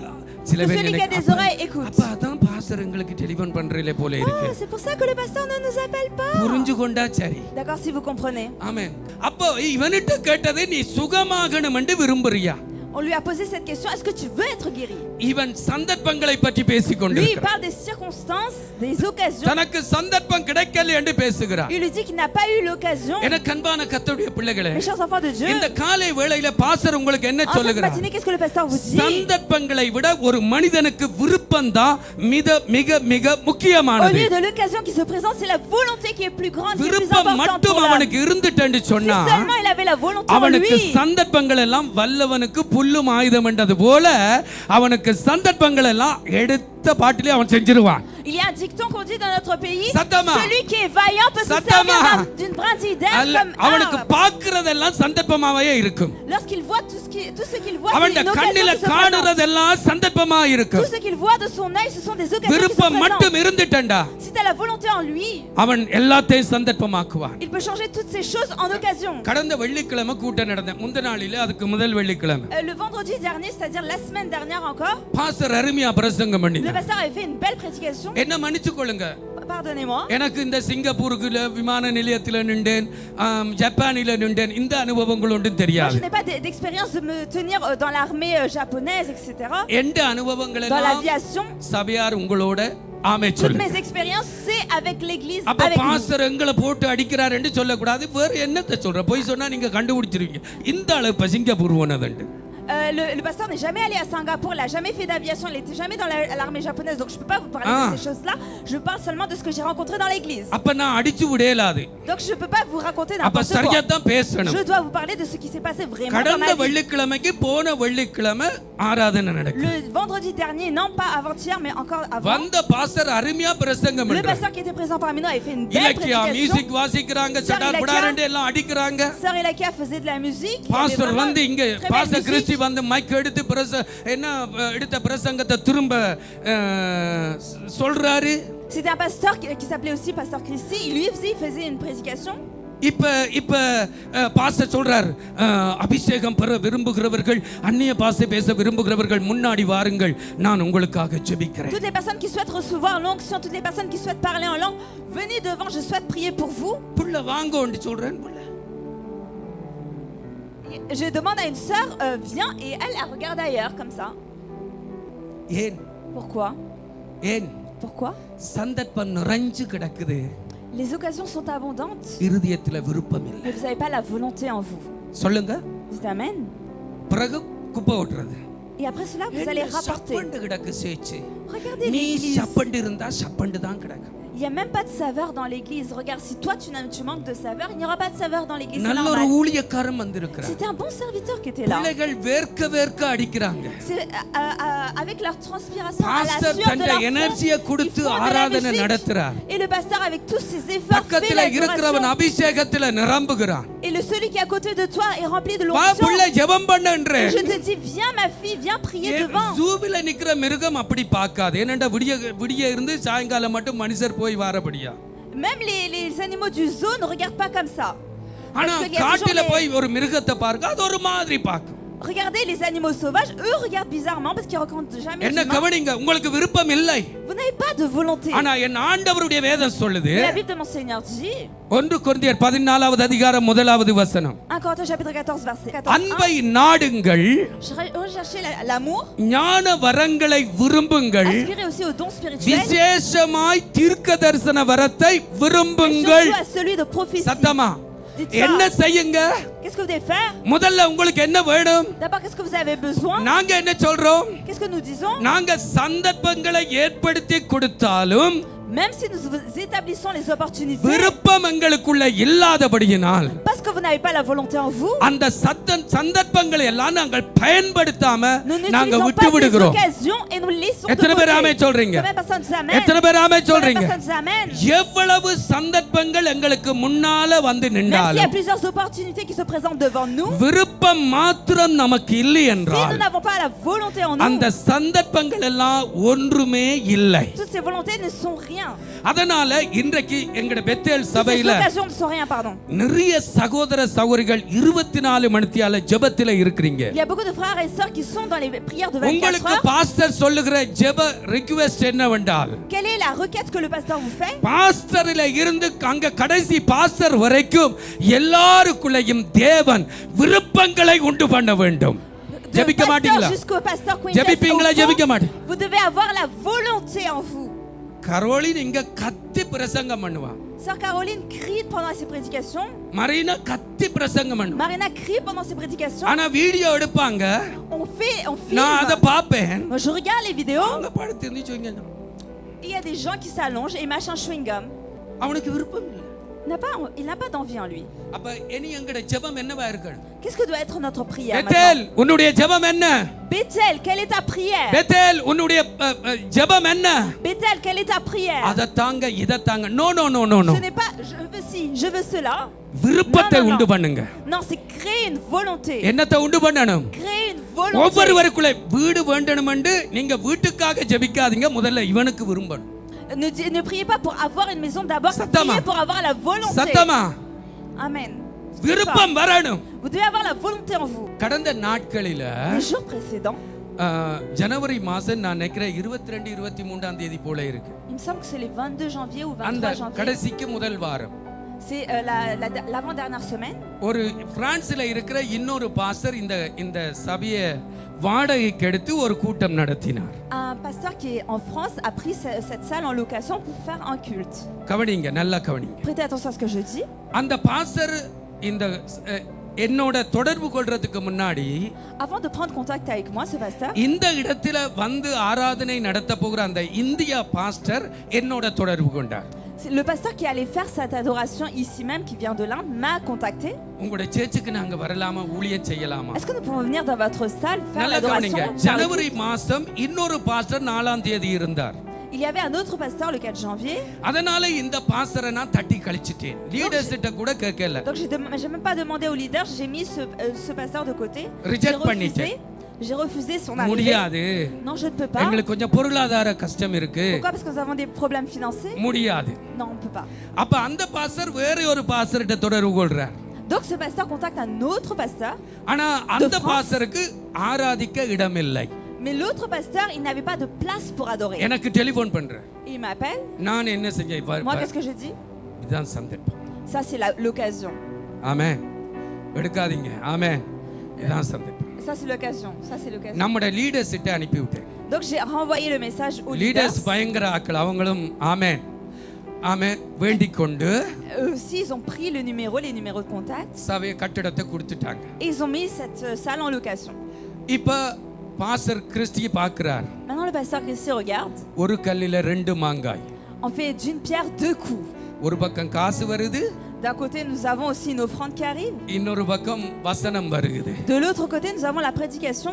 சில Que பேர் celui qui a des oreilles écoute. அப்ப அதான் பாஸ்டர் உங்களுக்கு டெலிபோன் பண்றீங்களே போல இருக்கு. C'est pour ça que le pasteur ne nous appelle pas. புரிஞ்சு கொண்டா சரி. D'accord, si vous comprenez. ஆமென். அப்ப இவனிட்ட கேட்டதை நீ சுகமாகணும் என்று விரும்புறியா? On lui a posé cette question, est-ce que tu veux être guéri? இவன் சந்தர்ப்பங்களை பற்றி பேசிக் Lui, il கொண்டிருக்கிறான். parle des circonstances, des occasions. தனக்கு சந்தர்ப்பம் கிடைக்கல என்று பேசுகிறான். Il lui dit qu'il n'a pas eu l'occasion. எனக்கு அன்பான கர்த்தருடைய பிள்ளைகளே, Mes chers enfants de Dieu, இந்த காலை வேளையில பாஸ்டர் உங்களுக்கு என்ன en cette சொல்லுகிறார்? matinée, qu'est-ce que le pasteur vous dit? சந்தர்ப்பங்களை விட ஒரு மனிதனுக்கு விருப்பம் தான் மிக மிக Au முக்கியமானது. lieu de l'occasion qui se présente, c'est la volonté qui est plus grande, qui est plus விருப்பம் importante மட்டும் pour l'homme. அவனுக்கு இருந்துட்டேன்னு Si சொன்னா seulement il avait la volonté en அவனுக்கு lui, சந்தர்ப்பங்கள் எல்லாம் வல்லவனுக்கு புல்லும் ஆயுதம் என்றது போல அவனுக்கு சந்தர்ப்பங்கள் எல்லாம் எடுத்த பாட்டிலே அவன் செஞ்சிருவான். il y a un dicton qu'on dit dans notre pays, Satama. celui qui est vaillant peut se Satama. servir d'une brindille d'herbe comme அவனுக்கு arbre. பார்க்கிறதெல்லாம் சந்தர்ப்பமாவே இருக்கும். Lorsqu'il voit tout ce qu'il voit, அவன் c'est une occasion கண்ணில qui se présente. காணுறதெல்லாம் சந்தர்ப்பமா இருக்கும். Tout ce qu'il voit de son œil, ce sont des occasions qui se விருப்பம் மட்டும் présentent. இருந்துட்டா Si tu as la volonté en lui, அவன் எல்லாத்தையும் சந்தர்ப்பமாக்குவான். il peut changer toutes ces choses en occasion. கடந்த வெள்ளிக்கிழமை கூட்டம் நடந்தது. முந்த நாளிலே அதுக்கு முதல் வெள்ளிக்கிழமை Le vendredi dernier, c'est-à-dire la semaine dernière encore, pastor அருமையா பிரசங்கம் le பண்ணினார். pasteur avait fait une belle prédication. என்ன மன்னிச்சுக்கொள்ளுங்க, Pardonnez-moi. எனக்கு இந்த சிங்கப்பூருக்கு விமான நிலையத்தில் நின்றேன், ஜப்பானில நின்றேன், இந்த அனுபவங்கள் ஒன்றும் Moi, தெரியாது. je n'ai pas d'expérience de me tenir dans l'armée japonaise, etc. எந்த அனுபவங்கள் Dans எல்லாம் l'aviation. சபையார் உங்களோட ஆமே Toutes சொல்லுங்க. mes expériences, c'est avec l'église, அப்ப avec nous. பாஸ்டர் எங்களை போட்டு அடிக்கிறார் என்று சொல்லக்கூடாது. வேற என்னத்தை சொல்ற? போய் சொன்னா நீங்க கண்டுபிடிச்சிருவீங்க. இந்த அளவு Singapore போனதுண்டு. Le pasteur n'est jamais allé à Singapour, il n'a jamais fait d'aviation, il n'était jamais dans l'armée japonaise, donc je ne peux pas vous parler de ces choses-là. Je parle seulement de ce que j'ai rencontré dans l'église. அப்ப நான் அடிச்சு விடலாது. Donc je ne peux pas vous raconter அப்ப n'importe சரியா quoi. தான் பேசணும். Je dois vous parler de ce qui s'est passé vraiment dans கடந்த ma vie. வெள்ளிக்கிழமைக்கு போன வெள்ளிக்கிழமை ஆராதனை நடக்கும். Le vendredi dernier, non pas avant-hier, mais encore avant, வந்த பாஸ்டர் அருமையா பிரசங்கம் le பண்றார். pasteur qui était présent parmi nous avait fait une belle Elakia prédication. Music வாசிக்கறாங்க, சடார் படாரண்டு எல்லாம் அடிக்கறாங்க. Sœur Elakia faisait de la musique. Il y avait pastor vraiment வந்து இங்க très belle pastor musique. Christy வந்து மைக் எடுத்து எடுத்த பிரசங்கத்தை திரும்ப சொல்றாரு. C'était un pasteur qui s'appelait aussi pasteur Christy. Il faisait une prédication. இப்ப பாஸ்டர் சொல்றார், அபிஷேகம் பெற விரும்புகிறவர்கள், அந்நிய பாஷை பேச விரும்புகிறவர்கள் முன்னாடி வாருங்கள், நான் உங்களுக்காக ஜெபிக்கிறேன். Toutes les personnes qui souhaitent recevoir l'onction, toutes les personnes qui souhaitent parler en langue, venez devant, je souhaite prier pour vous. புள்ள வாங்கோன்னு சொல்றேன். புள்ள Je demande à une sœur, viens, et elle regarde ailleurs comme ça. ஏன்? Pourquoi? ஏன்? Pourquoi? சந்தர்ப்பம் நிறைஞ்சு கிடக்குது. Les occasions sont abondantes, இருதயத்துல விருப்பம் இல்லை. mais vous n'avez pas la volonté en vous. சொல்லுங்க. Dites amen. பிறகு குப்பை ஓட்டுறது. Et après cela, vous allez rapporter. சப்பண்டு கிடக்கு சேச்சு. Regardez நீ l'église. சப்பண்டு இருந்தா சப்பண்டு தான் கிடக்கு. Il Il n'y a même pas de saveur dans l'église. Regarde, si toi tu manques de saveur, il n'y aura pas de saveur dans l'église. C'est நல்ல ஒரு normal. ஊழியக்காரன் வந்திருக்கிறார். C'était un bon serviteur qui était là. பிள்ளைகள் வேர்க்க அடிக்கிறாங்க. C'est avec leur transpiration à la pastor sueur de தன்னுடைய leur எனர்ஜியை front, கொடுத்து ils font de la ஆராதனை musique. நடத்துறார். Et le pasteur avec tous ses efforts fait பக்கத்துல இருக்கிறவன் l'adoration. அபிஷேகத்துல நிரம்புகிறான். Et celui qui est à côté de toi est rempli de வா l'onction. புள்ள ஜெபம் பண்ணுன்றே. Et je te dis, viens ma fille, viens prier devant. ஜூவில நிக்கிற மிருகம் அப்படி பார்க்காது. ஏனண்டா விடிய இருந்து சாயங்காலம் மட்டும் மனுஷர் போய் வாரபடியா. Même les animaux du zoo ne regardent pas comme ça. ஆனா Parce qu'il y a காட்டுல toujours போய் ஒரு மிருகத்தை பாருங்க, அது ஒரு மாதிரி பார்க்கும். Regardez les animaux sauvages, eux regardent bizarrement parce qu'ils rencontrent jamais என்ன d'humains. கவனிங்க, உங்களுக்கு விருப்பம் இல்லை. Vous n'avez pas de volonté. ஆனா என் ஆண்டவருடைய வேதம் சொல்லுது. La Bible de mon Seigneur dit 1 கொரிந்தியர் 14வது அதிகாரம் 1வது வசனம். 1 Corinthiens chapitre 14 verset 14. அன்பை நாடுங்கள், Recherchez l'amour, ஞான வரங்களை விரும்புங்கள், aspirez aussi aux dons spirituels, விசேஷமாய் தீர்க்க தரிசன வரத்தை et விரும்புங்கள். surtout à celui de prophétie. சத்தமா Dites என்ன ça. செய்யுங்க? Qu'est-ce que vous devez faire? முதல்ல உங்களுக்கு என்ன வேணும்? D'abord, qu'est-ce que vous avez besoin? நாங்க என்ன சொல்றோம்? Qu'est-ce que nous disons? நாங்க சந்தர்ப்பங்களை ஏற்படுத்தி கொடுத்தாலும் Même si nous établissons les opportunités, விருப்பம் எங்களுக்குள்ள இல்லாதபடியினால் parce que vous n'avez pas la volonté en vous, அந்த சந்தர்ப்பங்களை எல்லாம் நாங்கள் பயன்படுத்தாம nous நாங்க n'utilisons விட்டு pas ces விடுகிறோம். occasions et nous laissons de எத்தனை பேர் ஆமே côté. சொல்றீங்க? Combien de personnes disent amen? எத்தனை பேர் ஆமே Combien de சொல்றீங்க? personnes disent amen? எவ்வளவு சந்தர்ப்பங்கள் எங்களுக்கு முன்னால வந்து Même s'il y a நின்றாலும் plusieurs opportunités qui se présentent devant nous, விருப்பம் மாத்திரம் நமக்கு இல்லை si என்றால் nous n'avons pas la volonté en nous, அந்த சந்தர்ப்பங்கள் எல்லாம் ஒன்றுமே இல்லை. toutes ces volontés ne sont rien. அதனால இன்றைக்கு எங்கட பெத்தேல் Toutes ces சபையில occasions ne sont rien, pardon. நிறைய சகோதர சகோதரிகள் 24 மணித்தியால ஜெபத்தில இருக்கிறீங்க. Il y a beaucoup de frères et sœurs qui sont dans les prières de 24 உங்களுக்கு heures. பாஸ்டர் சொல்லுகிற ஜெப ரிக்வெஸ்ட் என்னவென்றால், Quelle est la requête que le pasteur vous fait? பாஸ்டரில இருந்து அங்க கடைசி பாஸ்டர் வரைக்கும் எல்லாருக்குள்ளேயும் தேவன் விருப்பங்களை உண்டு பண்ண வேண்டும். De ஜெபிக்க pasteur மாட்டீங்களா? jusqu'au pasteur Quintus ஜெபிப்பீங்களா? au ஜெபிக்க fond, மாட்டீங்க? vous devez avoir la volonté en vous. Caroline இங்க கத்தி பிரசங்கம் பண்ணுவா. Sœur Caroline crie pendant ses prédications. Marina கத்தி பிரசங்கம் பண்ணுவா. Marina crie pendant ses prédications. ஆனா வீடியோ எடுப்பாங்க. On நான் அத filme. பாப்பேன். Moi, je regarde les vidéos. அங்க படுத்து இருந்துச்சுங்க. Il y a des gens qui s'allongent et mâchent un chewing-gum. அவனுக்கு விருப்பம் இல்லை. Il n'a pas d'envie en lui. அப்ப இனி எங்கட ஜெபம் என்னவா இருக்கணும்? Qu'est-ce que doit être notre prière Bethel maintenant? உன்னுடைய ஜெபம் என்ன? Bethel, quelle est ta prière? Bethel உன்னுடைய ஜெபம் என்ன? Bethel, quelle est ta prière? அத தாங்க இத தாங்க. No no no no no. Ce n'est pas je veux ci, je veux cela. விருப்பத்தை Non, non, non. உண்டு பண்ணுங்க. Non, c'est créer une volonté. என்னத்தை உண்டு பண்ணணும்? Créer une volonté. ஒவ்வொருவருக்குள்ள வீடு வேண்டணும்னு நீங்க வீட்டுக்காக ஜெபிக்காதீங்க, முதல்ல இவனுக்கு விரும்பணும். Ne priez pas pour avoir une maison, d'abord Satama. priez pour avoir la volonté. சத்தமா Amen. விருப்பம் வரணும். Vous devez avoir la volonté en vous. கடந்த நாட்களில Les jours précédents, ஜனவரி மாசம் நான் நினைக்கிறேன் 22 23ஆம் தேதி போல இருக்கு. il me semble que c'est les 22 janvier ou அந்த 23 janvier. கடைசிக்கு முதல் வாரம் C'est l'avant-dernière semaine. ஒரு பிரான்ஸ்ல இருக்கிற இன்னொரு பாஸ்டர் இந்த சபையை வாடகைக்கு எடுத்து ஒரு கூட்டம் நடத்தினார். Un pasteur qui est en France a pris cette salle en location pour faire un culte. கவனிங்க, நல்லா கவனிங்க. Prêtez attention à ce que je dis. அந்த பாஸ்டர் இந்த என்னோட தொடர்பு கொள்றதுக்கு முன்னாடி Avant de prendre contact avec moi, ce pasteur, இந்த இடத்துல வந்து ஆராதனை நடத்த போகிற அந்த இந்தியா பாஸ்டர் என்னோட தொடர்பு கொண்டார். le pasteur qui allait faire cette adoration ici même, qui vient de l'Inde, m'a contacté. உங்களுடைய சேர்ச்சுக்கு நாங்க வரலாமா, ஊழியம் செய்யலாமா? Est-ce que nous pouvons venir dans votre salle faire நல்லா l'adoration? கவனிங்க. ஜனவரி மாசம் இன்னொரு பாஸ்டர் 4ஆம் தேதி இருந்தார். Il y avait un autre pasteur le 4 janvier. அதனால இந்த பாஸ்டரை நான் தட்டி கழிச்சிட்டேன். லீடர்ஸ் கிட்ட கூட கேட்கல. Donc j'ai même pas demandé aux leaders, j'ai mis ce pasteur de côté. Reject பண்ணிட்டேன். J'ai refusé son arrivée. முடியாது. Non, je ne peux pas. எங்களுக்கு கொஞ்சம் பொருளாதார கஷ்டம் இருக்கு. Pourquoi? Parce que nous avons des problèmes financiers. முடியாது. Non, on peut pas. அப்ப அந்த பாஸ்டர் வேற ஒரு பாஸ்டர் கிட்ட தொடர்பு கொள்றார். Donc ce pasteur contacte un autre pasteur. ஆனா அந்த பாஸ்டருக்கு ஆராதிக்க இடம் இல்லை. Mais l'autre pasteur, il n'avait pas de place pour adorer. எனக்கு டெலிபோன் பண்றேன். Il m'appelle. நான் என்ன செஞ்சேன்? Moi, qu'est-ce que je dis? இதான் சந்தர்ப்பம். Ça, c'est l'occasion. ஆமென். எடுக்காதீங்க. ஆமென். இதான் சந்தர்ப்பம். Ça, c'est l'occasion. Ça, c'est l'occasion. நம்மட லீடர்ஸ் கிட்ட அனுப்பி விட்டேன். Donc j'ai renvoyé le message aux leaders leaders. பயங்கர ஆட்கள், அவங்களும் ஆமென் ஆமென் வேண்டிக் கொண்டு Eux aussi, ils ont pris les numéros de contact. சபைய கட்டடத்தை கொடுத்துட்டாங்க. Et ils ont mis cette salle en location. இப்ப பாஸ்டர் கிறிஸ்டி பார்க்கிறார். Maintenant, le pasteur Christy regarde. ஒரு கல்லில ரெண்டு மாங்காய். On fait d'une pierre deux coups. ஒரு பக்கம் காசு வருது, D'un côté, nous avons aussi une offrande qui arrive. இன்னொரு பக்கம் வசனம் வருகுது. De l'autre côté, nous avons la prédication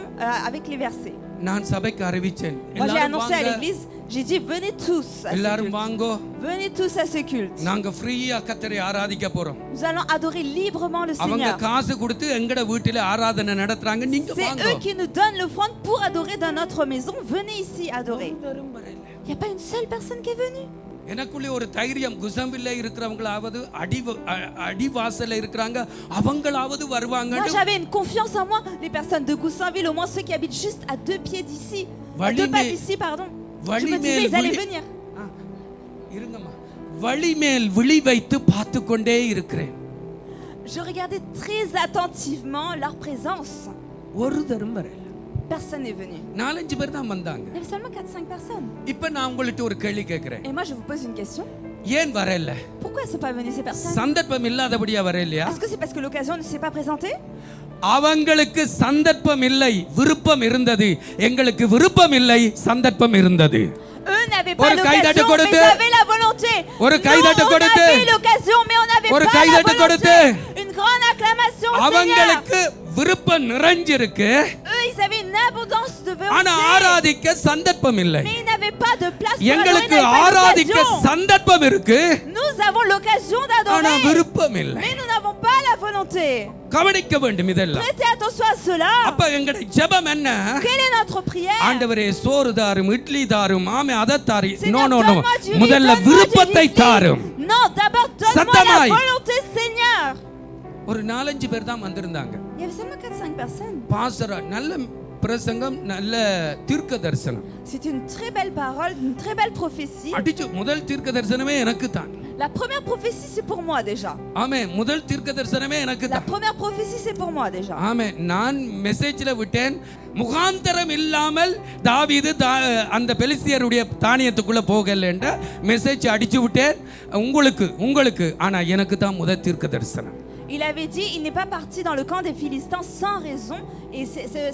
avec les versets. நான் சபைக்கு அறிவிச்சேன், Moi, j'ai annoncé à l'église, j'ai dit venez tous à ce எல்லாரும் culte. வாங்கோ, Venez tous à ce culte. நாங்க ஃப்ரீயா கர்த்தரை ஆராதிக்க போறோம். Nous allons adorer librement le அவங்க Seigneur. காசு கொடுத்து எங்கட வீட்டில ஆராதனை நடத்துறாங்க, நீங்க C'est வாங்கோ. eux qui nous donnent l'offrande pour adorer dans notre maison. Venez ici adorer. Il n'y a pas une seule personne qui est venue. எனக்குள்ளே ஒரு தைரியம், குசம்பில்ல இருக்கிறவங்களாவது அடிவாசல்ல இருக்கிறாங்க, அவங்களாவது வருவாங்க. Moi j'avais une confiance en moi. Les personnes de Goussainville, au moins ceux qui habitent juste à 2 pieds d'ici, à 2 pas d'ici, pardon. Je me disais ils allaient venir. இருங்கம்மா, வழிமேல் விழி வைத்து பார்த்து கொண்டே இருக்கிறேன். Je regardais très attentivement leur présence. ஒரு தரம் வரல. Personne n'est venu. 4-5 பேர் தான் வந்தாங்க. Il y avait seulement 4-5 personnes. இப்போ நான் உங்களுக்கு ஒரு கேள்வி கேக்குறேன். Et moi je vous pose une question. ஏன் வரல? Pourquoi elles sont pas venues ces personnes? சந்தர்ப்பம் இல்லாதபடியா வரலையா? Est-ce que c'est parce que l'occasion ne s'est pas présentée? அவங்களுக்கு சந்தர்ப்பம் இல்லை, விருப்பம் இருந்தது. எங்களுக்கு விருப்பம் இல்லை, சந்தர்ப்பம் இருந்தது. Eux n'avaient pas l'occasion, mais ils avaient la volonté. Nous, on avait l'occasion, mais on n'avait pas la volonté. Une grande acclamation au Seigneur. அவங்களுக்கு விருப்பம் நிறைஞ்சிருக்கு, Eux, ils avaient une abondance de ஆனா volonté, ஆராதிக்க சந்தர்ப்பம் இல்லை. mais ils n'avaient pas de place pour adorer, எங்களுக்கு ils n'avaient pas ஆராதிக்க l'occasion. சந்தர்ப்பம் இருக்கு, Nous avons l'occasion ஆனா d'adorer, விருப்பம் இல்லை. mais nous n'avons pas la volonté. கவனிக்க வேண்டும் இதெல்லாம். Prêtez attention à cela. அப்ப எங்களுடைய ஜெபம் என்ன? Quelle est notre prière? ஆண்டவரே சோறு தாரும், இட்லி தாரும், ஆமே அதை தாரும். Seigneur, no donne-moi du riz, முதல்ல donne-moi du விருப்பத்தை riz. தாரும். Non, d'abord donne-moi la சத்தமாய். volonté, Seigneur. ஒரு 4-5 பேர் தான் வந்திருந்தாங்க. Il y avait seulement 4-5 personnes. Pastor நல்ல பிரசங்கம், நல்ல தீர்க்க தரிசனம். C'était une très belle parole, une très belle prophétie. அடிச்சு முதல் தீர்க்க தரிசனமே எனக்கு தான். La première prophétie, c'est pour moi déjà. ஆமே, முதல் தீர்க்க தரிசனமே எனக்கு La தான். première prophétie, c'est pour moi déjà. ஆமே, நான் மெசேஜ்ல விட்டேன், முகாந்தரம் இல்லாமல் தாவீது அந்த பெலிஸ்தியருடைய தானியத்துக்குள்ள போகல என்ற மெசேஜ் அடிச்சு விட்டேன். உங்களுக்கு ஆனா எனக்கு தான் முதல் தீர்க்க தரிசனம். Il avait dit, il n'est pas parti dans le camp des Philistins sans raison. Et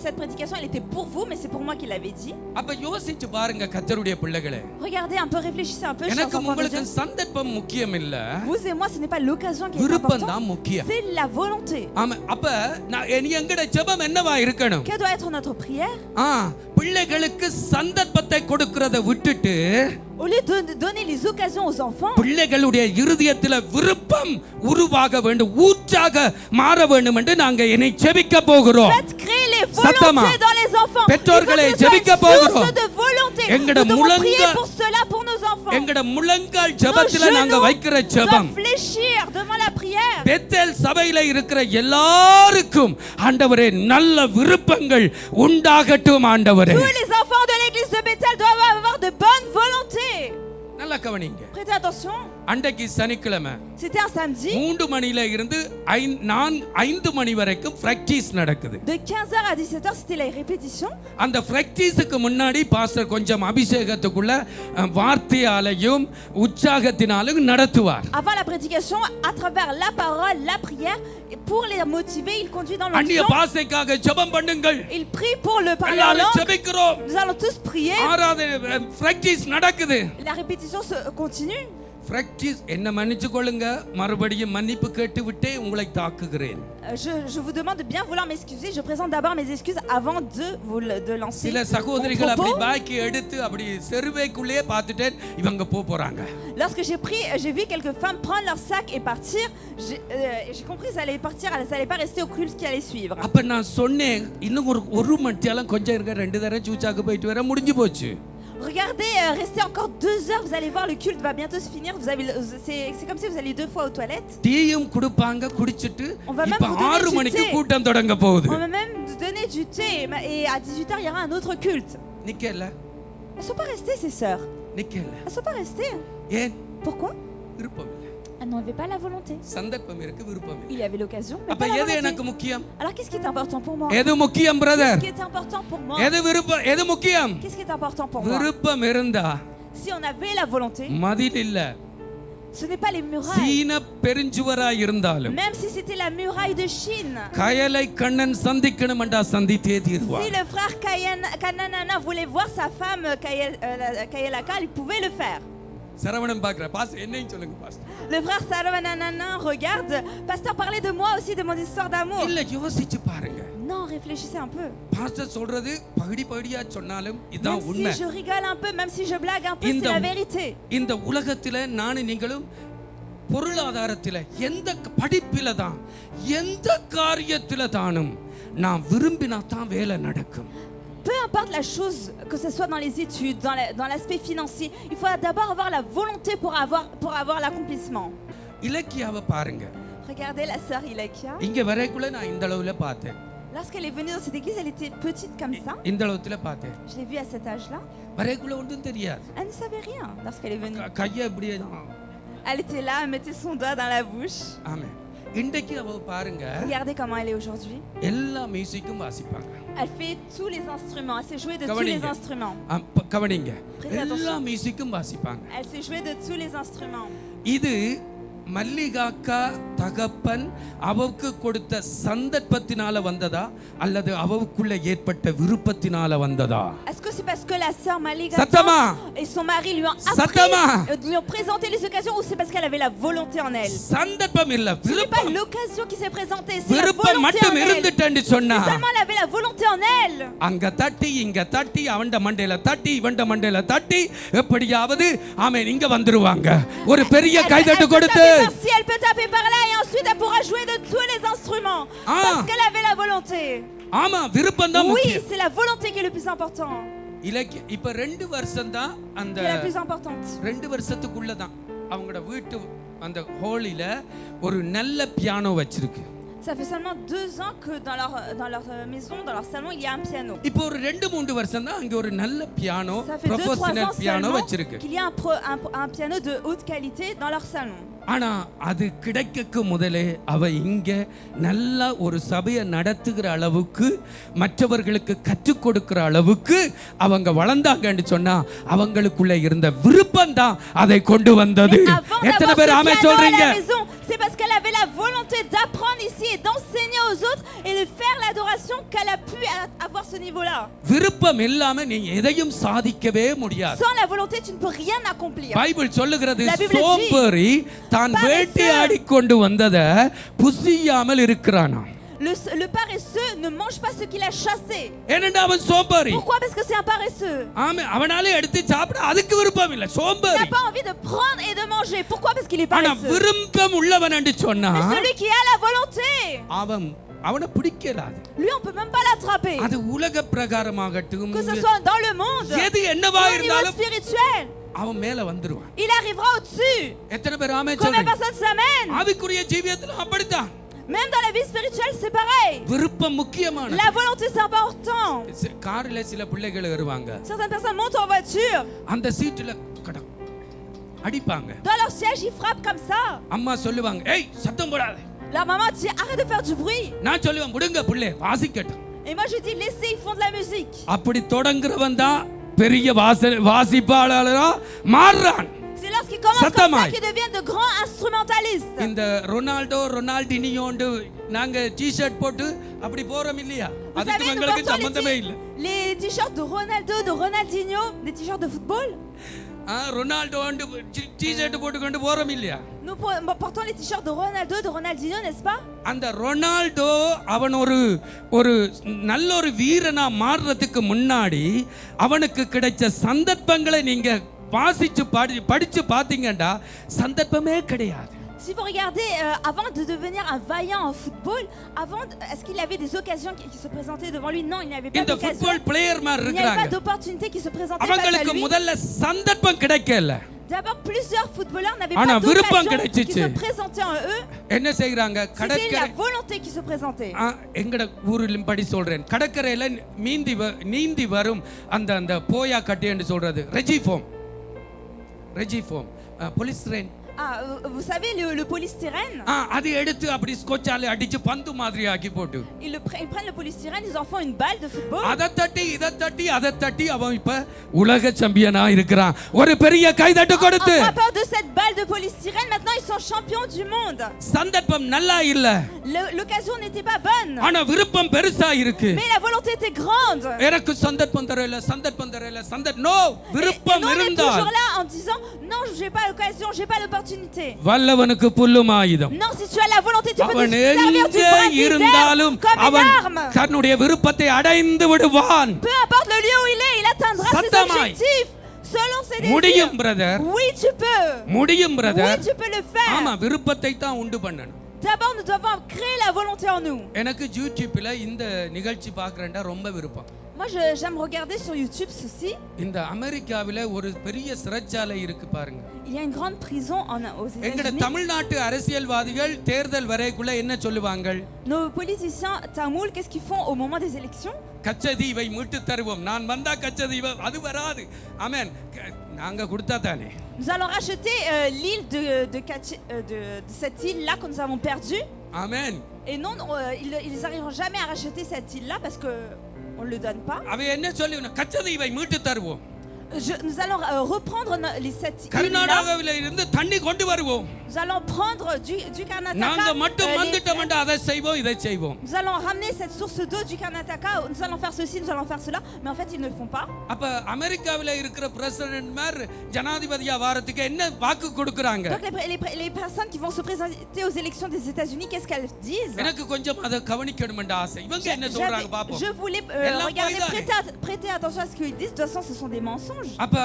cette prédication, elle était pour vous, mais c'est pour moi qu'il l'avait dit. அப்ப யோசிச்சு பாருங்க கர்த்தருடைய பிள்ளைகளே. Regardez un peu, réfléchissez un peu. எனக்கு உங்களுக்கு சந்தர்ப்பம் முக்கியம் இல்ல. Vous et moi, ce n'est pas l'occasion qui est விருப்பம் தான் importante, முக்கியம். c'est la volonté. ஆமா, அப்ப எங்கட ஜெபம் என்னவா இருக்கணும்? Que doit être notre prière? பிள்ளைகளுக்கு சந்தர்ப்பத்தை கொடுக்கிறத விட்டுட்டு, Au lieu de donner les occasions aux enfants, பிள்ளைகளுடைய இருதயத்துல விருப்பம் உருவாக வேண்டும், ஊற்றாக மாற வேண்டும் என்று நாங்க என்னை ஜெபிக்க போகிறோம். faites créer les volontés dans les enfants. பெற்றோர்களை Il faut que ce ஜெபிக்க soit une போகிறோம். source de volonté. எங்கட Nous devons prier முழங்கால் pour cela pour nos enfants. எங்கட முழங்கால் Nos ஜெபத்துல நாங்க genoux வைக்கிற ஜெபம் doivent fléchir devant la prière. Bethel சபையில இருக்கிற எல்லாருக்கும் ஆண்டவரே நல்ல விருப்பங்கள் உண்டாகட்டும் ஆண்டவரே. Tous les enfants de l'église de Bethel doivent avoir de bonnes volontés. நல்லா கவனிங்க. Prêtez attention. அன்றைக்கு சனிக்கிழமை C'était un samedi. 3 மணில இருந்து 5 மணி வரைக்கும் பிராக்டீஸ் நடக்குது. De 15h à 17h, c'était la répétition. அந்த பிராக்டீஸுக்கு முன்னாடி பாஸ்டர் கொஞ்சம் அபிஷேகத்துக்குள்ள வார்த்தையாலையும் உற்சாகத்தினாலும் நடத்துவார். Avant la prédication, à travers la parole, la prière, et pour les motiver, il conduit dans அந்நிய l'onction. பாஷைக்காக ஜெபம் பண்ணுங்கள். Il prie pour le parler en எல்லாரும் langue. ஜெபிக்கிறோம். Nous allons tous prier. ஆராதனை பிராக்டீஸ் நடக்குது. La répétition se continue. Practice என்ன மன்னிச்சு கொள்ளுங்க, மறுபடியும் மன்னிப்பு கேட்டு விட்டே உங்களை தாக்குகிறேன். Je vous demande de bien vouloir m'excuser. Je présente d'abord mes excuses avant de lancer. சில mon சகோதரிகள் அப்படி propos. பாக்கி எடுத்து அப்படி செருவைக்குள்ளே பார்த்துட்டேன், இவங்க போறாங்க. Lorsque j'ai vu quelques femmes prendre leur sac et partir, j'ai compris que ça allait partir, ça allait pas rester au culte qui allait suivre. அப்ப நான் சொன்னேன், இன்னும் ஒரு மணி நேரம் கொஞ்சம் இருக்க, 2 தடவை சூச்சாக்கு போயிட்டு வர முடிஞ்சு போச்சு. Regardez, restez encore 2 heures, vous allez voir, le culte va bientôt se finir. C'est comme si vous alliez 2 fois aux toilettes. டீயும் குடிப்பாங்க, குடிச்சிட்டு On va même இப்ப vous donner 6 du மணிக்கு thé. கூட்டம் தொடங்க போகுது. On va même nous donner du thé et à 18h, il y aura un autre culte. நிக்கல, Elles sont pas restées, ces sœurs. நிக்கல. Elles sont pas restées. ஏன்? Pourquoi? விருப்பம் இல்ல. Elles n'avaient pas la volonté. சந்தர்ப்பம் இருக்கு, விருப்பம் Il இல்ல. y avait l'occasion, mais அப்ப pas la எது volonté. எனக்கு முக்கியம்? Alors qu'est-ce qui est important pour moi? எது முக்கியம் brother? Qu'est-ce qui est important pour moi? எது விருப்பம், எது முக்கியம்? Qu'est-ce qui est important pour moi? விருப்பம் இருந்தா Si on avait la volonté, மதில் இல்ல, ce n'est pas les murailles. சீன பெருஞ்சுவரா இருந்தாலும் Même si c'était la muraille de Chine. கயலை Kannan சந்திக்கணும்டா சந்தித்தே தீர்வார். Si le frère Kananana voulait voir sa femme Kayel Akal, il pouvait le faire. Saravanan பார்க்குற pass என்னையும் சொல்லுங்க pass. Le frère Salovananana regarde. Pasteur, parlez de moi aussi, de mon histoire d'amour. இல்ல யோசிச்சு பாருங்க. Non, réfléchissez un peu. Pastor சொல்றது பகுதி பகுதியா சொன்னாலும் இதான் Même உண்மை. si je rigole un peu, même si je blague un peu, c'est la vérité. இந்த உலகத்துல நானும் நீங்களும் பொருளாதாரத்துல எந்த படிப்பில தான் எந்த காரியத்துல தானும் நான் விரும்பினா தான் வேலை நடக்கும். Peu importe la chose, que ce soit dans les études, dans l'aspect financier, il faut d'abord avoir la volonté pour avoir l'accomplissement. இலக்கியாவை பாருங்க. Regardez la sœur Ilakia. இங்க வரைக்குள்ள நான் இந்த அளவுல பார்த்தேன். Lorsqu'elle est venue dans cette église, elle était petite comme ça. இந்த அளவுல பார்த்தேன். Je l'ai vue à cet âge-là. வரைக்குள்ள ஒன்றும் தெரியாது. Elle ne savait rien lorsqu'elle est venue. கையை இப்படியே தான். Elle était là, elle mettait son doigt dans la bouche. ஆமென். இன்றைக்கு அவ பாருங்க. Regardez comment elle est aujourd'hui. எல்லா மியூசிக்கும் வாசிப்பாங்க. Elle fait tous les instruments. Elle sait jouer de tous les instruments. கவனிங்க. எல்லா மியூசிக்கும் வாசிப்பாங்க. Elle sait jouer de tous les instruments. இது மல்லிகாக்கா தகப்பன் அவவுக்கு கொடுத்த சந்தர்ப்பத்தினால வந்ததா அல்லது அவவுக்குள்ள ஏற்பட்ட விருப்பத்தினால வந்ததா? Est-ce que c'est parce que la sœur Malika et son mari lui ont présenté les occasions ou c'est parce qu'elle avait la volonté en elle? சந்தர்ப்பம் இல்ல, Ce n'est pas l'occasion qui s'est présentée, c'est la விருப்பம் volonté en மட்டும் elle. இருந்துட்டேன்னு சொன்னா Seulement elle avait la volonté en elle. அங்க தட்டி இங்க தட்டி அவண்ட மண்டையில தட்டி இவண்ட மண்டையில தட்டி எப்படியாவது ஆமென் இங்க வந்துருவாங்க. ஒரு பெரிய கைதட்டு கொடுத்து Si elle peut taper par là et ensuite elle pourra jouer de tous les instruments parce qu'elle avait la volonté. ஆமா விருப்பம் தான் Oui, முக்கியம். c'est la volonté qui est le plus important. இலக்கிய இப்ப 2 வருஷம் தான் அந்த Qui est la plus importante. 2 வருஷத்துக்குள்ள தான் அவங்களோட வீட்டு அந்த ஹோலில ஒரு நல்ல பியானோ வச்சிருக்கு. Ça fait seulement 2 ans que dans leur maison, dans leur salon, il y a un piano. இப்போ ஒரு 2-3 வருஷம் தான் அங்க ஒரு நல்ல piano Ça fait 2-3 professional ans piano seulement வச்சிருக்கு. qu'il y a un piano de haute qualité dans leur salon. ஆனா அது கிடைக்கக்கு முதலே அவ இங்க நல்ல ஒரு சபையை நடத்துகிற அளவுக்கு மற்றவர்களுக்கு கற்றுக் கொடுக்கிற அளவுக்கு அவங்க வளர்ந்தாங்கன்னு சொன்னா அவங்களுக்குள்ள இருந்த விருப்பம் தான் அதை கொண்டு வந்தது. எத்தனை பேர் ஆமென் சொல்றீங்க? C'est parce qu'elle avait la volonté d'apprendre ici et d'enseigner aux autres et de faire l'adoration qu'elle a pu avoir ce niveau-là. விருப்பம் இல்லாம நீ எதையும் சாதிக்கவே முடியாது. Sans la volonté, tu ne peux rien accomplir. Bible சொல்லுகிறது சோம்பேறி தான் வேட்டையாடி கொண்டு வந்ததை புசியாமல் இருக்கிறானா. Le paresseux ne mange pas ce qu'il a chassé. ஏனென்றால் அவன் சோம்பேறி. Pourquoi? Parce que c'est un paresseux. ஆமென். அவனால எடுத்து சாப்பிட அதுக்கு விருப்பம் இல்ல, சோம்பேறி. Il n'a pas envie de prendre et de manger. Pourquoi? Parce qu'il est ஆனா paresseux. விருப்பம் உள்ளவன் என்று சொன்னா Mais celui qui a la volonté, அவனை பிடிக்கலாது. lui on peut même pas l'attraper. அது உலக பிரகாரமாகட்டும் Que ce soit dans le monde, எது என்னவா au niveau இருந்தாலும் spirituel, அவன் மேல வந்துருவான். il arrivera au-dessus. எத்தனை பேர் ஆமென் Combien de சொல்றீங்க? personnes s'amènent? ஆவிக்குரிய ஜீவியத்துல அப்படிதான். Même dans la vie spirituelle, c'est pareil. விருப்பம் முக்கியமானது. La volonté, c'est important. கார்ல சில பிள்ளைகள் வருவாங்க. Certaines personnes montent en voiture. அந்த சீட்டுல அடிப்பாங்க. Dans leur siège, ils frappent comme ça. அம்மா சொல்லுவாங்க, ஏய் சத்தம் போடாத. La maman dit, arrête de faire du bruit. நான் சொல்லுவேன், முடுங்க புள்ளே வாசிக்கட்டும். Et moi, je dis, laissez, ils font de la musique. அப்படி தொடங்குறவன் தான் பெரிய வாசிப்பாளரா மாறுறான். C'est lorsqu'ils commencent comme ça qu'ils deviennent de grands instrumentalistes. இந்த ரொனால்டினியோண்டு நாங்க டி-ஷர்ட் போட்டு அப்படி போறோம் இல்லையா? அதுக்கு உங்களுக்கு சம்பந்தமே இல்ல. Les t-shirts de Ronaldo, de Ronaldinho, des t-shirts de football. Ronaldo T-shirt போட்டு கொண்டு போறோம் இல்லையா? Nous portons les t-shirts de Ronaldo, de Ronaldinho, n'est-ce pas? அந்த ரொனால்டோ அவன் ஒரு நல்ல ஒரு வீரனா மாறுறதுக்கு முன்னாடி அவனுக்கு கிடைச்ச சந்தர்ப்பங்களை நீங்க வாசிச்சு படிச்சு பாத்தீங்கடா சந்தர்ப்பமே கிடையாது. Si vous regardez, avant de devenir un vaillant en football, est-ce qu'il avait des occasions qui se présentaient devant lui? Non, il n'avait pas d'occasion. Il n'y avait pas d'opportunité qui se présentait face à அவங்களுக்கு lui. முதல்ல சந்தர்ப்பம் கிடைக்கல. D'abord, plusieurs footballeurs n'avaient pas d'occasion qui se présentait en eux. என்ன செய்றாங்க? C'était la volonté qui se présentait. எங்கட ஊரிலும் படி சொல்றேன். கடற்கரையில நீந்தி வரும் அந்த போயா கட்டி என்று சொல்றது ரெஜிஃபோம், பொலிஸ்ட்ரேன். Ah, vous savez, le polystyrène, அது எடுத்து அப்படி ஸ்கொச்சால அடிச்சு பந்து மாதிரி ஆக்கி போட்டு ils prennent le polystyrène, ils en font une balle de football. அதை தட்டி இதை தட்டி அதை தட்டி அவன் இப்ப உலக சாம்பியனா இருக்கிறான். ஒரு பெரிய கைதட்டு கொடுத்து En frappant de cette balle de polystyrène, maintenant ils sont champions du monde. சந்தர்ப்பம் நல்லா இல்ல, L'occasion n'était pas bonne, ஆனா விருப்பம் பெருசா இருக்கு. mais la volonté était grande. எனக்கு சந்தர்ப்பம் தரல, சந்தர்ப்பம் தரல, நோ Et விருப்பம் nous, on est இருந்தால் toujours là en disant non, j'ai pas l'occasion, j'ai pas l'opportunité. வல்லவனுக்கு புல்லும் ஆயுதம். Non, si tu as la volonté, tu peux அவன் te servir du எங்கே bras இருந்தாலும் comme une அவன் arme. தன்னுடைய விருப்பத்தை அடைந்து விடுவான். Peu importe le lieu où il atteindra ses சத்தமாய். objectifs selon ses désirs. முடியும் பிரதர், Oui, tu peux. முடியும் Oui, brother. tu peux le faire. ஆமா, விருப்பத்தை தான் உண்டு பண்ணணும். D'abord, nous devons créer la volonté en nous. எனக்கு யூடியூப்ல இந்த நிகழ்ச்சி பார்க்கறேன்டா ரொம்ப விருப்பம். Moi, j'aime regarder sur YouTube ceci. இந்த அமெரிக்காவில ஒரு பெரிய சிறைச்சாலை இருக்கு பாருங்க. Il y a une grande prison aux எங்கட États-Unis. தமிழ்நாட்டு அரசியல்வாதிகள் தேர்தல் வரைக்குள்ள என்ன சொல்லுவாங்க? Nos politiciens tamouls, qu'est-ce qu'ils font au moment des élections? கச்சதீவை மீட்டு தருவோம், நான் வந்தா கச்சதீவை அது வராது. ஆமென், நாங்க கொடுத்தா தானே. Nous allons racheter l'île de cette île-là que nous avons perdue. Amen. Et non, ils n'arriveront jamais à racheter cette île-là parce que on ne le donne pas. அவ என்ன சொல்லுவா? கச்சதீவை மீட்டு தருவோம். Nous allons reprendre cette île-là. கர்நாடகாவில இருந்து தண்ணி கொண்டு வருவோம். Nous allons prendre du Karnataka. நாங்க மட்டும் வந்துட்டோம்டா அதை செய்வோம் இதை செய்வோம். Nous allons ramener cette source d'eau du Karnataka. Nous allons faire ceci, nous allons faire cela, mais en fait ils ne le font pas. அப்ப அமெரிக்காவில இருக்கிற பிரசிடென்ட் மார் ஜனாதிபதியா வாரத்துக்கு என்ன வாக்கு கொடுக்கறாங்க? Donc les personnes qui vont se présenter aux élections des États-Unis, qu'est-ce qu'elles disent? எனக்கு கொஞ்சம் அத கவனிக்கணும்ன்ற ஆசை. இவங்க என்ன சொல்றாங்க பாப்போம். Je voulais regarder, prêter attention à ce qu'ils disent. De toute façon, ce sont des mensonges. அப்ப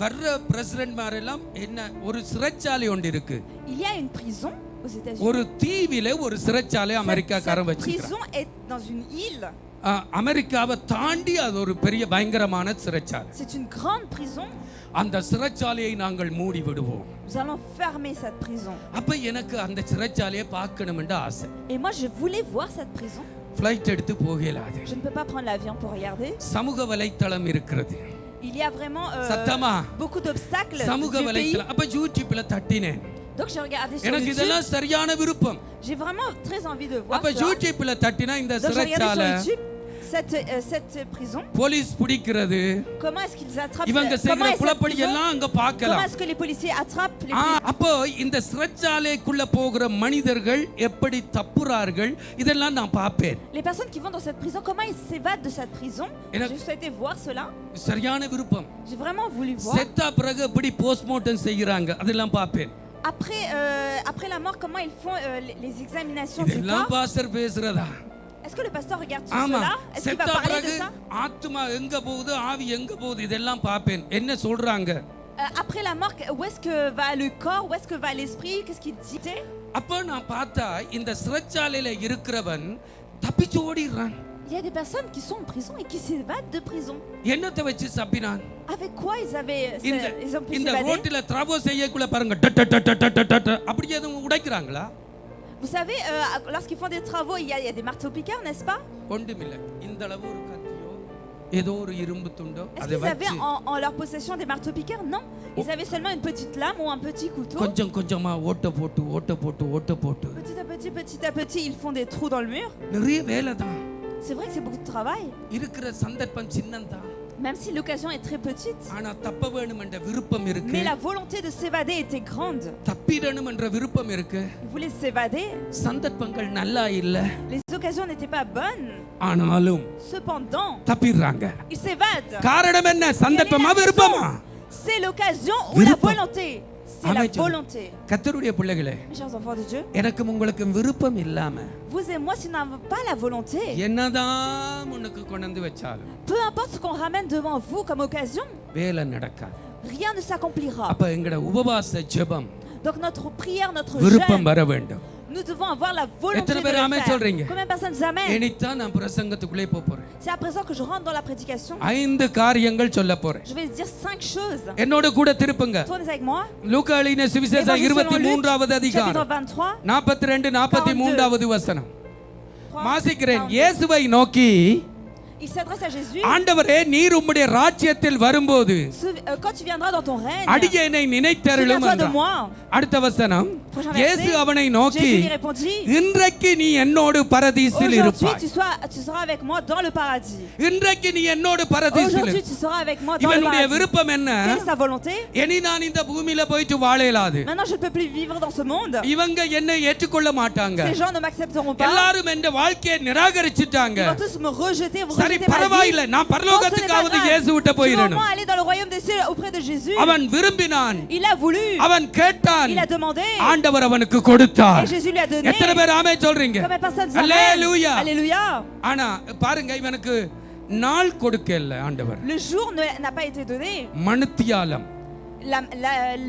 வர்ற பிரசிடென்ட் மார் எல்லாம் என்ன ஒரு சிறைச்சாலை ஒன்று இருக்கு. Il y a une prison aux États-Unis. ஒரு தீவிலே ஒரு சிறைச்சாலை அமெரிக்காக்காரன் Cette வச்சிருக்கான். prison est dans une île. அமெரிக்காவை தாண்டி அது ஒரு பெரிய பயங்கரமான சிறைச்சாலை. C'est une grande prison. அந்த சிறைச்சாலையை நாங்கள் மூடி விடுவோம். Nous allons fermer cette prison. அப்ப எனக்கு அந்த சிறைச்சாலையை பார்க்கணும்ன்ற ஆசை. Et moi, je voulais voir cette prison. Flight எடுத்து போகலாது. Je ne peux pas prendre l'avion pour regarder. சமூக வலைத்தளம் இருக்கிறது. Il y a vraiment beaucoup d'obstacles. சமூக வலைத்தளம். அப்ப யூடியூப்ல தட்டினேன். Donc j'ai regardé sur எனக்கு YouTube. இதெல்லாம் சரியான விருப்பம். J'ai vraiment très envie de voir அப்ப ça. யூடியூப்ல தட்டினா இந்த Donc j'ai regardé சிறைச்சாலை sur YouTube cette prison. Police பிடிக்கிறது. Comment est-ce qu'ils attrapent? இவங்க செய்யற குளப்படி எல்லாம் அங்க பார்க்கலாம். Comment est-ce que les policiers attrapent les அப்போ இந்த சிறைச்சாலைக்குள்ள போகிற மனிதர்கள் எப்படி தப்புறார்கள் இதெல்லாம் நான் பாப்பேன். Les personnes qui vont dans cette prison, comment ils s'évadent de cette prison? J'ai souhaité voir cela. சரியான விருப்பம். J'ai vraiment voulu voir. செத்தா பிறகு எப்படி போஸ்ட்மார்ட்டம் செய்யறாங்க அதெல்லாம் பாப்பேன். Après la mort, comment ils font les examinations du இதெல்லாம் corps? Pastor பேசுறதா? Est-ce que le pasteur regarde tout cela? Est-ce qu'il va parler de ça? ஆத்துமா எங்க போகுது ஆவி எங்க போகுது இதெல்லாம் பாப்பேன். என்ன சொல்றாங்க? Après la mort, où est-ce que va le corps? Où est-ce que va l'esprit? Qu'est-ce qu'il dit? அப்ப நான் பார்த்தா இந்த சிறைச்சாலையில இருக்கிறவன் தப்பிச்சு ஓடிறான். Il y a des personnes qui sont en prison et qui s'évadent de prison. என்னத்தை வச்சு சப்பினான்? Avec quoi ils ont pu இந்த s'évader? ரோட்ல ட்ராவோ செய்யக்குள்ள பாருங்க அப்படி எதுவும் உடைக்கறாங்களா? Vous savez, lorsqu'ils font des travaux, il y a des marteaux-piqueurs, n'est-ce pas? ஒண்ணுமில்ல. இந்த அளவு ஒரு கத்தியோ ஏதோ ஒரு இரும்பு துண்டோ Est-ce அதை qu'ils avaient வச்சு en leur possession des marteaux-piqueurs? Non. Ils avaient seulement une petite lame ou un petit couteau. கொஞ்சம் கொஞ்சமா ஓட்ட போட்டு Petit à petit, ils font des trous dans le mur. நிறைய வேலை தான். C'est vrai que c'est beaucoup de travail. இருக்கிற சந்தர்ப்பம் சின்னம்தான். Même si l'occasion est très petite. ஆனா தப்ப வேணும்ன்ற விருப்பம் இருக்கு. Mais la volonté de s'évader était grande. தப்பிடணும்ன்ற விருப்பம் இருக்கு. Ils voulaient s'évader. சந்தர்ப்பங்கள் நல்லா இல்ல. Les occasions n'étaient pas bonnes. ஆனாலும் Cependant, தப்பிடுறாங்க. ils s'évadent. காரணம் என்ன? சந்தர்ப்பமா விருப்பமா? C'est l'occasion ou la volonté? C'est la volonté. கர்த்தருடைய பிள்ளைகளே, Mes chers enfants de Dieu, எனக்கும் உங்களுக்கும் விருப்பம் இல்லாம vous et moi, si nous n'avons pas la volonté, என்னதான் உனக்கு கொண்டு வச்சாலும் peu importe ce qu'on ramène devant vous comme occasion, வேலை நடக்காது. rien ne s'accomplira. அப்ப எங்கட உபவாச ஜெபம் Donc notre prière, notre விருப்பம் jeûne, வர வேண்டும். nous devons avoir la volonté எத்தனை de பேர் le ஆமென் faire. சொல்றீங்க? Combien de personnes amènent? இனிதான் நான் பிரசங்கத்துக்குள்ளே போறேன். C'est à présent que je rentre dans la prédication. 5 காரியங்கள் சொல்ல போறேன். Je vais dire 5 choses. என்னோட கூட திருப்புங்க. Tournez avec moi. லூக்கா எழுதின சுவிசேஷம் 23வது அதிகாரம் Chapitre 23. 42 43வது வசனம் வாசிக்கிறேன். இயேசுவை நோக்கி Il s'adresse à Jésus. ஆண்டவரே நீர் உம்முடைய ராஜ்யத்தில் வரும்போது Quand tu viendras dans ton règne, அடியேனை நினைத்தருளும் souviens-toi de என்றார். moi. அடுத்த வசனம் Prochain இயேசு verset. அவனை நோக்கி Jésus lui répondit, இன்றைக்கு நீ என்னோடு பரதீசில் aujourd'hui இருப்பாய். tu seras avec moi dans le paradis. இன்றைக்கு நீ என்னோடு பரதீசில் Aujourd'hui tu seras avec moi dans le இவனுடைய paradis. விருப்பம் என்ன? Quelle est sa volonté? இனி நான் இந்த பூமியில போயிட்டு வாழலாது. Maintenant je ne peux plus vivre dans ce monde. இவங்க என்னை ஏற்றுக்கொள்ள மாட்டாங்க. Ces gens ne m'accepteront pas. எல்லாரும் என் வாழ்க்கையை நிராகரிச்சிட்டாங்க. Ils vont tous me rejeter, vous சரி rejeter ma vie. பரவாயில்லை நான் பரலோகத்துக்காவது இயேசு விட்டு Je vais au போயிரணும். moins aller dans le royaume des cieux auprès de Jésus. அவன் விரும்பினான், Il a voulu. அவன் கேட்டான், Il a demandé. ஆண்டவர் அவனுக்கு கொடுத்தார். Et Jésus lui a donné. எத்தனை பேர் ஆமென் சொல்றீங்க? Combien de personnes disent அல்லேலூயா. Amen? Alléluia. ஆனா பாருங்க இவனுக்கு நாள் கொடுக்கல ஆண்டவர். Le jour n'a pas été donné. மணித்தியாலம்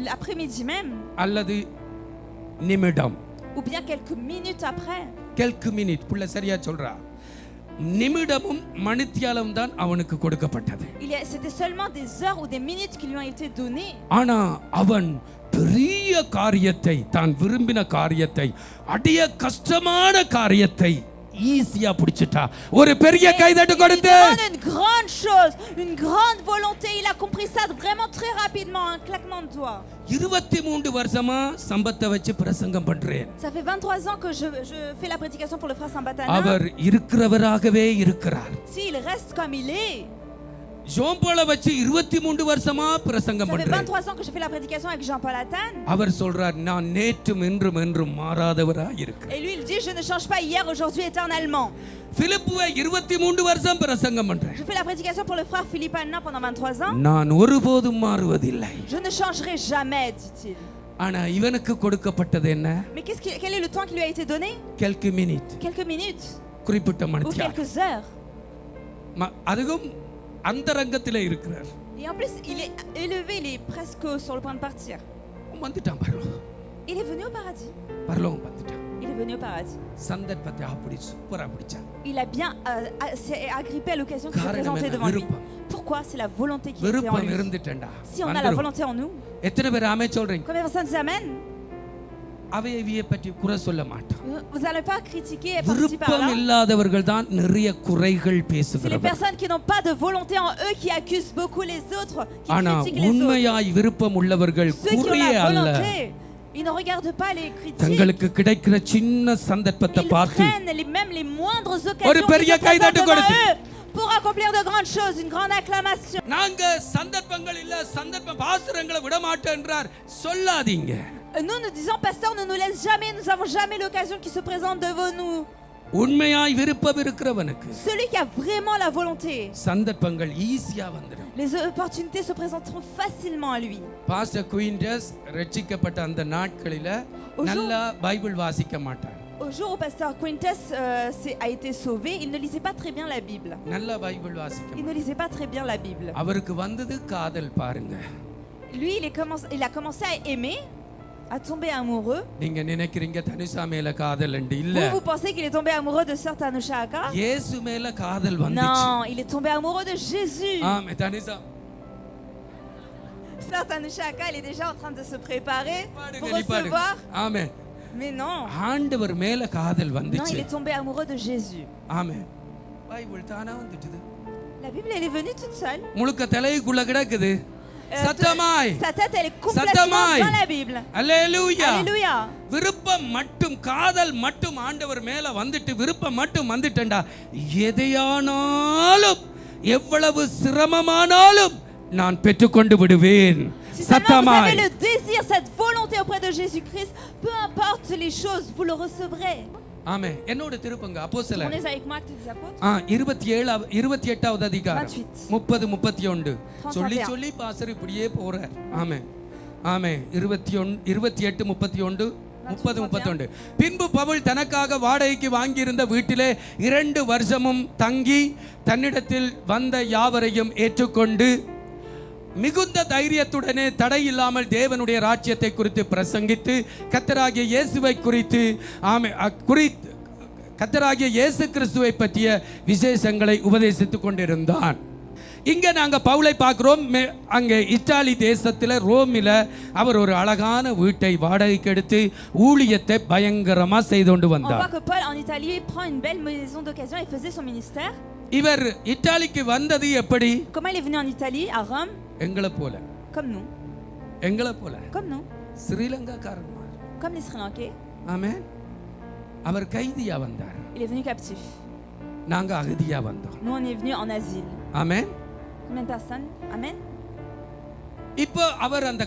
L'après-midi même. அல்லது நிமிடம். Ou bien quelques minutes après. quelques minutes புள்ள சரியா சொல்றா. நிமிடமும் மணித்தியாலம் தான் அவனுக்கு கொடுக்கப்பட்டது. C'était seulement des heures ou des minutes qui lui ont été données. ஆனா அவன் பெரிய காரியத்தை தான் விரும்பின காரியத்தை அடிய கஷ்டமான காரியத்தை ஈஸியா பிடிச்சிட்டா. ஒரு பெரிய கைதட்டு கொடுத்து une grande chose, une grande volonté, il a compris ça vraiment très rapidement, un claquement de doigts. 23 வருஷமா சம்பத்தை வச்சு பிரசங்கம் பண்றேன். Ça fait 23 ans que je fais la prédication pour le frère Sambatana. அவர் இருக்கிறவராகவே இருக்கிறார். Si il reste comme il est. ஜோம்போல வச்சு 23 வருஷமா பிரசங்கம் Ça fait பண்றேன். 23 ans que je fais la prédication avec Jean-Paul Athan. அவர் சொல்றார் நான் நேற்றும் இன்றும் என்றும் மாறாதவராய் இருக்கிறேன். Et lui il dit je ne change pas hier, aujourd'hui, éternellement. பிலிப்புவை 23 வருஷம் பிரசங்கம் பண்றேன். Je fais la prédication pour le frère Philippe Anna pendant 23 ans. நான் ஒருபோதும் மாறுவதில்லை. Je ne changerai jamais, dit-il. ஆனா இவனுக்கு கொடுக்கப்பட்டது என்ன? Mais quel est le temps qui lui a été donné? quelques minutes. Quelques minutes. குறிப்பிட்ட Ou மணித்தியாலம். quelques heures. அதுவும் அந்தரங்கத்திலே இருக்கிறார். Et en plus, il est élevé, il est presque sur le point de partir. வந்துட்டான் பரலோகம். Il est venu au paradis. பரலோகம் வந்துட்டான். Il est venu au paradis. சந்தர்ப்பத்தை அப்படி சூப்பரா பிடிச்சான். Il a bien s'est agrippé à l'occasion qui s'est présentée devant lui. Pourquoi? C'est la volonté qui était en விருப்பம் lui. இருந்துட்டேன்டா. Si on a la volonté en nous. எத்தனை பேர் ஆமென் சொல்றீங்க? Combien de personnes disent amen? அவையவியை பற்றி குறை சொல்ல மாட்டோம். Vous n'allez pas critiquer et participer par விருப்பம் là. இல்லாதவர்கள் தான் நிறைய குறைகள் C'est les பேசுகிறவர். personnes qui n'ont pas de volonté en eux qui accusent beaucoup les autres, qui ஆனா critiquent les autres. உண்மையாய் விருப்பம் உள்ளவர்கள் Ceux qui ont குறையே la அல்ல. volonté, ils ne regardent pas les critiques. தங்களுக்கு கிடைக்கிற சின்ன சந்தர்ப்பத்தை Ils பார்த்து prennent même les moindres ஒரு occasions qui பெரிய se présentent கைதட்டு devant கொடுத்து eux pour accomplir de grandes choses, une grande acclamation. நாங்க சந்தர்ப்பங்கள் இல்ல சந்தர்ப்ப பாசுரங்களை விட மாட்டோம் என்றார் சொல்லாதீங்க. Nous disons pasteur ne nous laisse jamais, nous n'avons jamais l'occasion qui se présente devant nous. உண்மையாய் விருப்பம் இருக்கிறவனுக்கு Celui qui a vraiment la volonté, சந்தர்ப்பங்கள் ஈஸியா வந்துடும். les opportunités se présenteront facilement à lui. Pastor Quintus ரட்சிக்கப்பட்ட அந்த நாட்களில நல்லா பைபிள் வாசிக்க மாட்டார். Au jour où pasteur Quintus a été sauvé, il ne lisait pas très bien la Bible. நல்லா Bible வாசிக்க Il ne lisait pas très bien la Bible. அவருக்கு வந்தது காதல் பாருங்க. Lui, il a commencé à aimer, à tomber amoureux. நீங்க நினைக்கிறீங்க தனுஷா மேல காதல் உண்டு இல்ல. Vous pensez qu'il est tombé amoureux de sœur Tanusha Aka? இயேசு மேல காதல் வந்துச்சு. Non, il est tombé amoureux de Jésus. ஆமே தனுஷா. Sœur Tanusha Aka, elle est déjà en train de se préparer pour பாடுங்க, நீ பாடுங்க. recevoir. ஆமே. Mais non. ஆண்டவர் மேல காதல் Non, வந்துச்சு. il est tombé amoureux de Jésus. ஆமே. பைபிள் தானா வந்துட்டது. La Bible, elle est venue toute seule. முழுக்க தலைக்குள்ள கிடக்குது. சத்தமாய். Sa tête, elle est complètement சத்தமாய். dans la Bible. அல்லேலூயா. Alléluia. விருப்பம் மட்டும் காதல் மட்டும் ஆண்டவர் மேல வந்துட்டு விருப்பம் மட்டும் வந்துட்டேன்டா எதையானாலும் எவ்வளவு சிரமமானாலும் நான் பெற்றுக்கொண்டு விடுவேன். Si seulement vous சத்தமாய். avez le désir, cette volonté auprès de Jésus-Christ, peu importe les choses, vous le recevrez. ஆமே. என்னோட திருப்பங்க அப்போஸ்தலர். On est avec moi, Actes des Apôtres. 28வது அதிகாரம் 30 31 சொல்லி சொல்லி பாஸ்டர் இப்படியே போறார். ஆமே. ஆமே. 28 31 30 31 பின்பு பவுல் தனக்காக வாடகைக்கு வாங்கியிருந்த வீட்டிலே 2 வருஷமும் தங்கி தன்னிடத்தில் வந்த யாவரையும் ஏற்றுக்கொண்டு மிகுந்த தைரியத்துடனே தடையில்லாமல் தேவனுடைய ராஜ்யத்தை குறித்து பிரசங்கித்து கர்த்தராகிய இயேசுவை குறித்து கர்த்தராகிய இயேசு கிறிஸ்துவை பற்றிய விசேஷங்களை உபதேசித்துக் கொண்டிருந்தான். இங்க நாங்க பவுலை பார்க்கிறோம். அங்கே இத்தாலி தேசத்துல ரோமில அவர் ஒரு அழகான வீட்டை வாடகைக்கு எடுத்து ஊழியத்தை பயங்கரமா செய்து கொண்டு On வந்தார். voit que Paul en Italie prend une belle maison d'occasion et faisait son ministère. இவர் இத்தாலிக்கு வந்தது எப்படி? Comment il est venu en Italie, à Rome? எங்களை போல. Comme nous. எங்களை போல. Comme nous. ஸ்ரீலங்காக்காரர். Comme les Sri Lankais. ஆமென். அவர் கைதியா வந்தார். Il est venu captif. நாங்க அகதியா வந்தோம். Nous on est venu en asile. Amen. Combien de personnes? Amen. இப்போ அவர் அந்த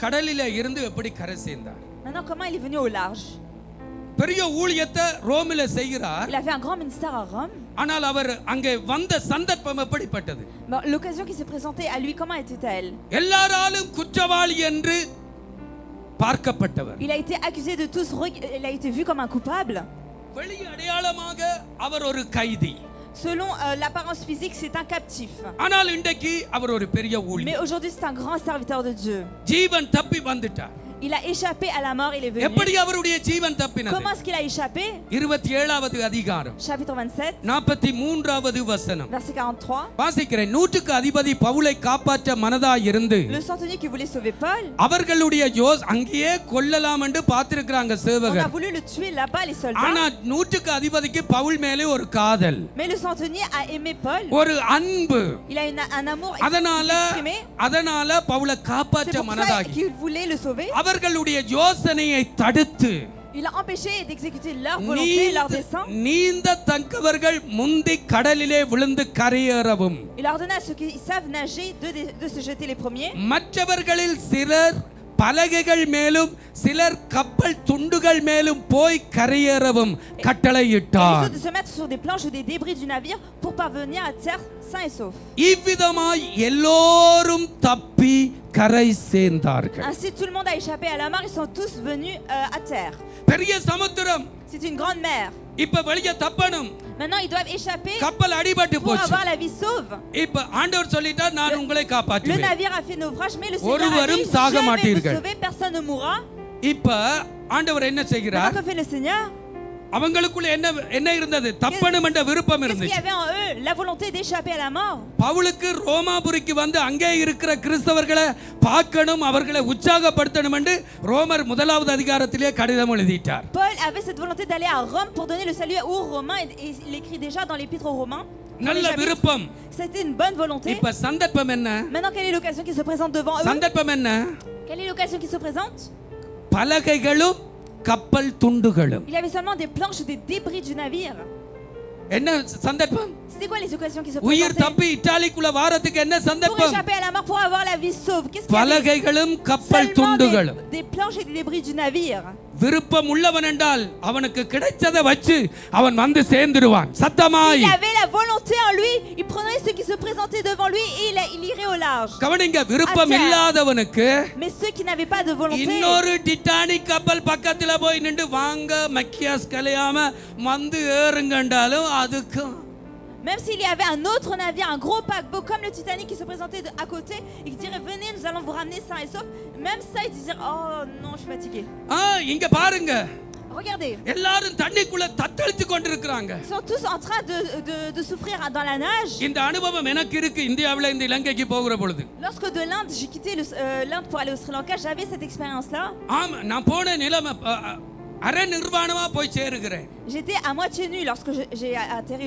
கடலில இருந்து எப்படி கரை சேர்ந்தார்? Maintenant comment il est venu au large? பெரிய ஊழியத்தை ரோமில செய்கிறார். Il avait un grand ministère à Rome. ஆனால் அவர் அங்கே வந்த சந்தர்ப்பம் எப்படிப்பட்டது? L'occasion qui s'est présentée à lui, comment était-elle? எல்லாராலும் குற்றவாளி என்று பார்க்கப்பட்டவர். Il a été accusé de tous, il a été vu comme un coupable. வெளி அடையாளமாக அவர் ஒரு கைதி. Selon l'apparence physique, c'est un captif. ஆனால் இன்றைக்கு அவர் ஒரு பெரிய ஊழியர். Mais aujourd'hui, c'est un grand serviteur de Dieu. ஜீவன் தப்பி வந்துட்டார். Il a échappé à la mort, il est venu. எப்படி அவருடைய ஜீவன் தப்பினது? Comment est-ce qu'il a échappé? 27வது அதிகாரம் Chapitre 27, 43வது வசனம். verset 43. வாசிக்கிறேன். நூற்றுக்கு அதிபதி பவுலை காப்பாற்ற மனதாய் இருந்து Le centenier qui voulait sauver Paul, அவர்களுடைய அங்கேயே கொல்லலாம் என்று பார்த்திருக்கிறாங்க on a சேவகர். voulu le tuer là-bas, les ஆனா soldats. நூற்றுக்கு அதிபதிக்கு பவுல் மேலே ஒரு காதல், Mais le centenier a aimé Paul. ஒரு அன்பு. Il a un amour அதனால பவுலை C'est காப்பாற்ற pour ça மனதாகி qu'il voulait le sauver. அவர்களுடைய யோசனையை தடுத்து Il a empêché d'exécuter leur volonté, leur dessein. நீந்த தக்கவர்கள் முந்தி கடலிலே விழுந்து கரையேறவும். Il a ordonné à ceux qui savent nager de se jeter les premiers. மற்றவர்களில் சிலர் பலகைகள் மேலும் சிலர் கப்பல் துண்டுகள் மேலும் போய் கரையேறவும் கட்டளையிட்டார். Et les autres de se mettre sur des planches ou des débris du navire pour parvenir à terre sains et saufs. இவ்விதமாய் எல்லோரும் தப்பி கரை சேர்ந்தார்கள். Ainsi tout le monde a échappé à la mort, ils sont tous venus à terre. பெரிய சமுத்திரம். C'est une grande mer. இப்ப வெளிய தப்பணும். Maintenant ils doivent échapper கப்பல் அடிபட்டு pour போச்சு. avoir la vie sauve. இப்ப ஆண்டவர் சொல்லிட்டார், நான் உங்களை Le காப்பாற்றுவேன். navire a fait naufrage, mais le Seigneur a ஒருவரும் dit, சாக je vais vous மாட்டீர்கள். sauver, personne ne mourra. இப்ப ஆண்டவர் என்ன செய்கிறார்? Maintenant que fait le Seigneur? அவங்களுக்குள்ள என்ன இருந்தது? தப்பணும் என்ற விருப்பம் Qu'est-ce qu'il y இருந்துச்சு. avait en eux? La volonté d'échapper à la mort. பவுலுக்கு ரோமாபுரிக்கு வந்து அங்கே இருக்கிற கிறிஸ்தவர்களை பார்க்கணும், அவர்களை உற்சாகப்படுத்தணும் என்று ரோமர் 1வது அதிகாரத்திலே கடிதம் எழுதிட்டார். Paul avait cette volonté d'aller à Rome pour donner le salut aux Romains et il écrit déjà dans l'épître aux Romains. நல்ல விருப்பம். C'était une bonne volonté. இப்ப சந்தர்ப்பம் என்ன? Maintenant quelle est l'occasion qui se présente devant eux? சந்தர்ப்பம் என்ன? Quelle est l'occasion qui se présente? பலகைகளும் கப்பல் துண்டுகளும். Il y avait seulement des planches, des débris du navire. என்ன சந்தர்ப்பம்? C'était quoi les occasions qui se உயிர் présentaient? தப்பி இத்தாலிக்குள்ள வாரத்துக்கு என்ன Pour சந்தர்ப்பம்? échapper à la mort, pour avoir la vie sauve. Qu'est-ce qu'il y avait? பலகைகளும் கப்பல் Seulement துண்டுகளும். des planches et des débris du navire. விருப்பம் உள்ளவன் என்றால் அவனுக்கு கிடைச்சதை வச்சு அவன் வந்து சேர்ந்துடுவான். சத்தமாய். Il avait la volonté en lui, il prendrait ceux qui se présentaient devant lui et il irait au large. கவனிங்க, விருப்பம் இல்லாதவனுக்கு Mais ceux qui n'avaient pas de volonté, இன்னொரு டிட்டானிக் கப்பல் பக்கத்துல போய் நின்று வாங்க மக்கியாஸ் கலையாம வந்து ஏறுங்கண்டாலும் அதுக்கு même s'il y avait un autre navire, un gros paquebot comme le Titanic qui se présentait à côté et qui dirait venez, nous allons vous ramener sains et saufs, même ça ils disaient oh non, je suis fatigué. இங்க பாருங்க, Regardez, எல்லாரும் தண்ணிக்குள்ள தத்தளித்து கொண்டிருக்காங்க. ils sont tous en train de souffrir dans la nage. இந்த அனுபவம் எனக்கு இருக்கு இந்தியாவுல இந்த இலங்கைக்கு போகிற பொழுது. Lorsque de l'Inde, j'ai quitté l'Inde pour aller au Sri Lanka, j'avais cette expérience là. ஆமா, நான் போன நிலைமை அரை நிர்வாணமா போய் சேருகிறேன். J'étais à moitié nu lorsque j'ai atteint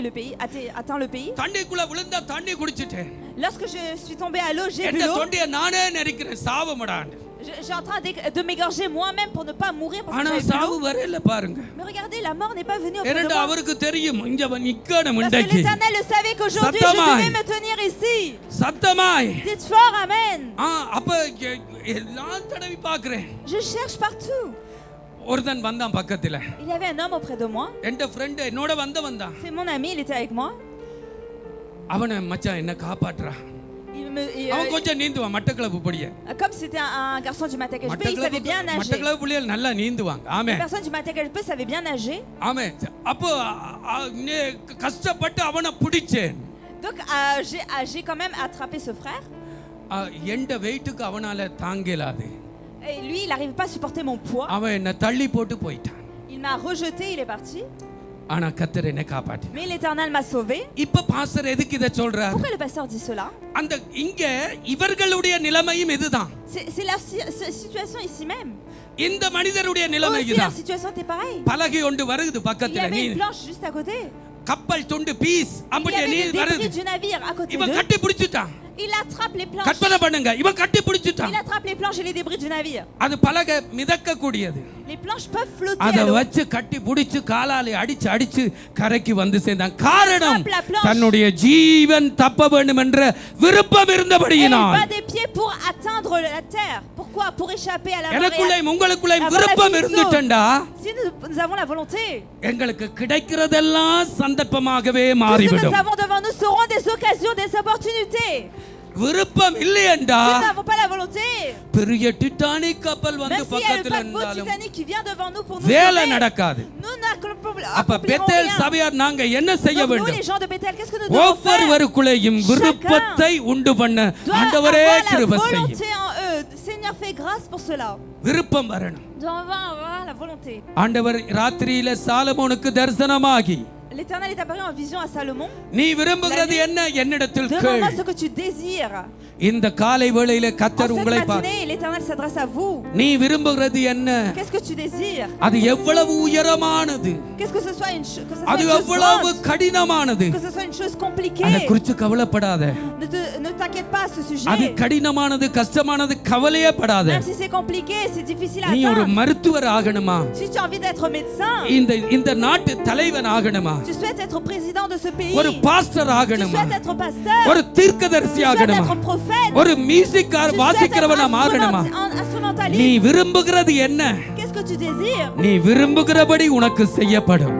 le pays. தண்ணிக்குள்ள விழுந்தா தண்ணி குடிச்சிட்டேன். Lorsque je suis tombé à l'eau, j'ai bu என்ன l'eau. தொண்டிய நானே நெரிக்கிறேன் சாவமடான்னு. J'ai en train de m'égorger moi-même pour ne pas mourir parce que ஆனா j'avais bu சாவு l'eau. வரல பாருங்க. Mais regardez, la mort n'est pas venue auprès de ஏனென்றா moi. அவருக்கு தெரியும் இங்க நிக்கணும் Parce que இன்றைக்கு. l'Éternel le savait qu'aujourd'hui je சத்தமாய். devais me tenir ici. சத்தமாய். Dites fort, amen. அப்ப எல்லாம் தடவி பார்க்கிறேன். Je cherche partout. ஒருத்தன் வந்தான் பக்கத்துல. Il y avait un homme auprès de moi. என்ற ஃப்ரெண்ட் என்னோட வந்தான். C'est mon ami, il était avec moi. அவனை மச்சான் என்ன காப்பாற்றுறா. அவன் கொஞ்சம் நீந்துவான் மட்டக்களப்பு படியே. Comme c'était un garçon du Matakaljpe, il savait bien nager. Batticaloa புள்ளிகள் நல்லா நீந்துவாங்க. ஆமென். Les personnes du Matakaljpe savaient bien nager. ஆமென். அப்போ கஷ்டப்பட்டு அவனை பிடிச்சேன். Donc j'ai quand même attrapé ce frère. எந்த வெயிட்டுக்கு அவனால தாங்கலாது. Et lui, il n'arrivait pas à supporter mon poids. அவன் என்ன தள்ளி போட்டு போயிட்டான். Il m'a rejeté, il est parti. ஆனா கர்த்தர் என்னை காப்பாற்றினார். Mais l'Éternel m'a sauvé. இப்ப பாஸ்டர் எதுக்கு இத சொல்றார்? Pourquoi le pasteur dit cela? அந்த இங்க இவர்களுடைய நிலைமையும் இதுதான். C'est la situation ici même. இந்த மனிதருடைய நிலைமை Aussi, இதுதான். la situation était pareille. பலகை ஒன்று வருது Il y பக்கத்துல. avait une planche juste à côté. கப்பல் துண்டு பீஸ் Il y அப்படியே avait நீ des வருது débris du navire à côté இவன் d'eux. கட்டி பிடிச்சிட்டான் Il attrape les planches. கற்பனை பண்ணுங்க இவன் கட்டி பிடிச்சிட்டான் Il attrape les planches et les débris du navire. அது பலகை மிதக்க கூடியது Les planches peuvent flotter அத à l'eau. வச்சு கட்டி பிடிச்சு காலாலே அடிச்சு அடிச்சு கரைக்கு வந்து சேர்ந்தான் காரணம் La planche. தன்னுடைய ஜீவன் தப்ப வேண்டும் என்ற விருப்பம் Et il இருந்தபடியினால் bat des pieds pour atteindre la terre. Pourquoi? Pour échapper à la mort. எனக்குள்ளே உங்களுக்குள்ளே Avoir la விருப்பம் vie இருந்துட்டா sauve. Si nous avons la volonté, எங்களுக்கு கிடைக்கிறதெல்லாம் சந்தர்ப்பமாகவே tout ce que மாறிவிடும் nous avons devant nous seront des occasions, des opportunités. விருப்பம் இல்லையெண்டா Si nous n'avons pas la volonté, பெரிய Teutonic கப்பல் வந்து même s'il y a le பக்கத்துல paquebot இருந்தாலும் Titanic qui vient devant nous pour nous வேலை sauver, நடக்காது nous n'accomplirons அப்ப Bethel rien. சபையார் நாங்க என்ன செய்ய Donc nous, வேண்டும் les gens de Bethel, qu'est-ce que nous devons faire? ஒவ்வொருவருக்குள்ளேயும் விருப்பத்தை உண்டு பண்ண Doit ஆண்டவரே avoir la கிருபை செய்யும் volonté en eux. Seigneur, fais grâce pour cela. விருப்பம் வரணும் Nous devons avoir la volonté. ஆண்டவர் ராத்திரியில சாலமோனுக்கு தரிசனமாகி L'Éternel est apparu en vision à Salomon. நீ விரும்புகிறது என்ன என்னிடத்தில் கேள் Demande-moi ce que tu désires. இந்த காலை வேளையில En கர்த்தர் cette உங்களை பார்த்து matinée, l'Éternel s'adresse à vous. நீ விரும்புகிறது என்ன Qu'est-ce que tu désires? அது எவ்வளவு உயரமானது Qu'est-ce que ce soit une chose அது எவ்வளவு கடினமானது que ce soit une chose அதை compliquée. குறித்து கவலைப்படாத Ne t'inquiète pas à ce அது sujet. கடினமானது கஷ்டமானது கவலையே படாத Même si c'est compliqué, c'est difficile à நீ ஒரு atteindre. மருத்துவர் ஆகணுமா Si tu as envie d'être médecin, இந்த நாட்டு தலைவன் ஆகணுமா tu souhaites être président de ce pays, ஒரு பாஸ்டர் tu ஆகணுமா souhaites être pasteur, ஒரு தீர்க்கதரிசி tu souhaites ஆகணுமா être prophète, ஒரு மியூசிக்கார் tu souhaites être வாசிக்கிறவனா ஆகணுமா நீ instrumentaliste. விரும்புகிறது என்ன Qu'est-ce que tu désires? நீ விரும்புகிறபடி உனக்கு செய்யப்படும்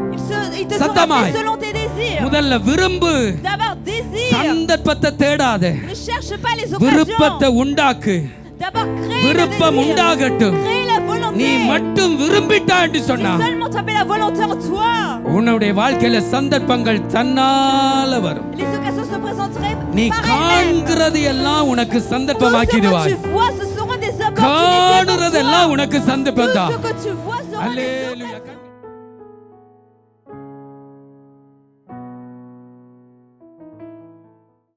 Il te sera Santamaï. fait selon tes désirs. முதல்ல விரும்பு D'abord, désir. சந்தர்ப்பத்தை தேடாத Ne cherche pas les occasions. விருப்பத்தை உண்டாக்கு D'abord, crée le விருப்பம் désir. உண்டாகட்டும் Crée la volonté. நீ மட்டும் விரும்பிட்டா என்று Si சொன்னா seulement tu avais la volonté en toi, உன்னுடைய வாழ்க்கையில சந்தர்ப்பங்கள் தன்னால வரும் les occasions se présenteraient நீ par elles-mêmes. காண்கிறது எல்லாம் உனக்கு Tout ce que சந்தர்ப்பமாக்கிடுவாய் tu vois, ce seront des opportunités pour காணுறதெல்லாம் toi. உனக்கு Tout சந்தர்ப்பம் தான் ce que tu vois seront des அல்லேலூயா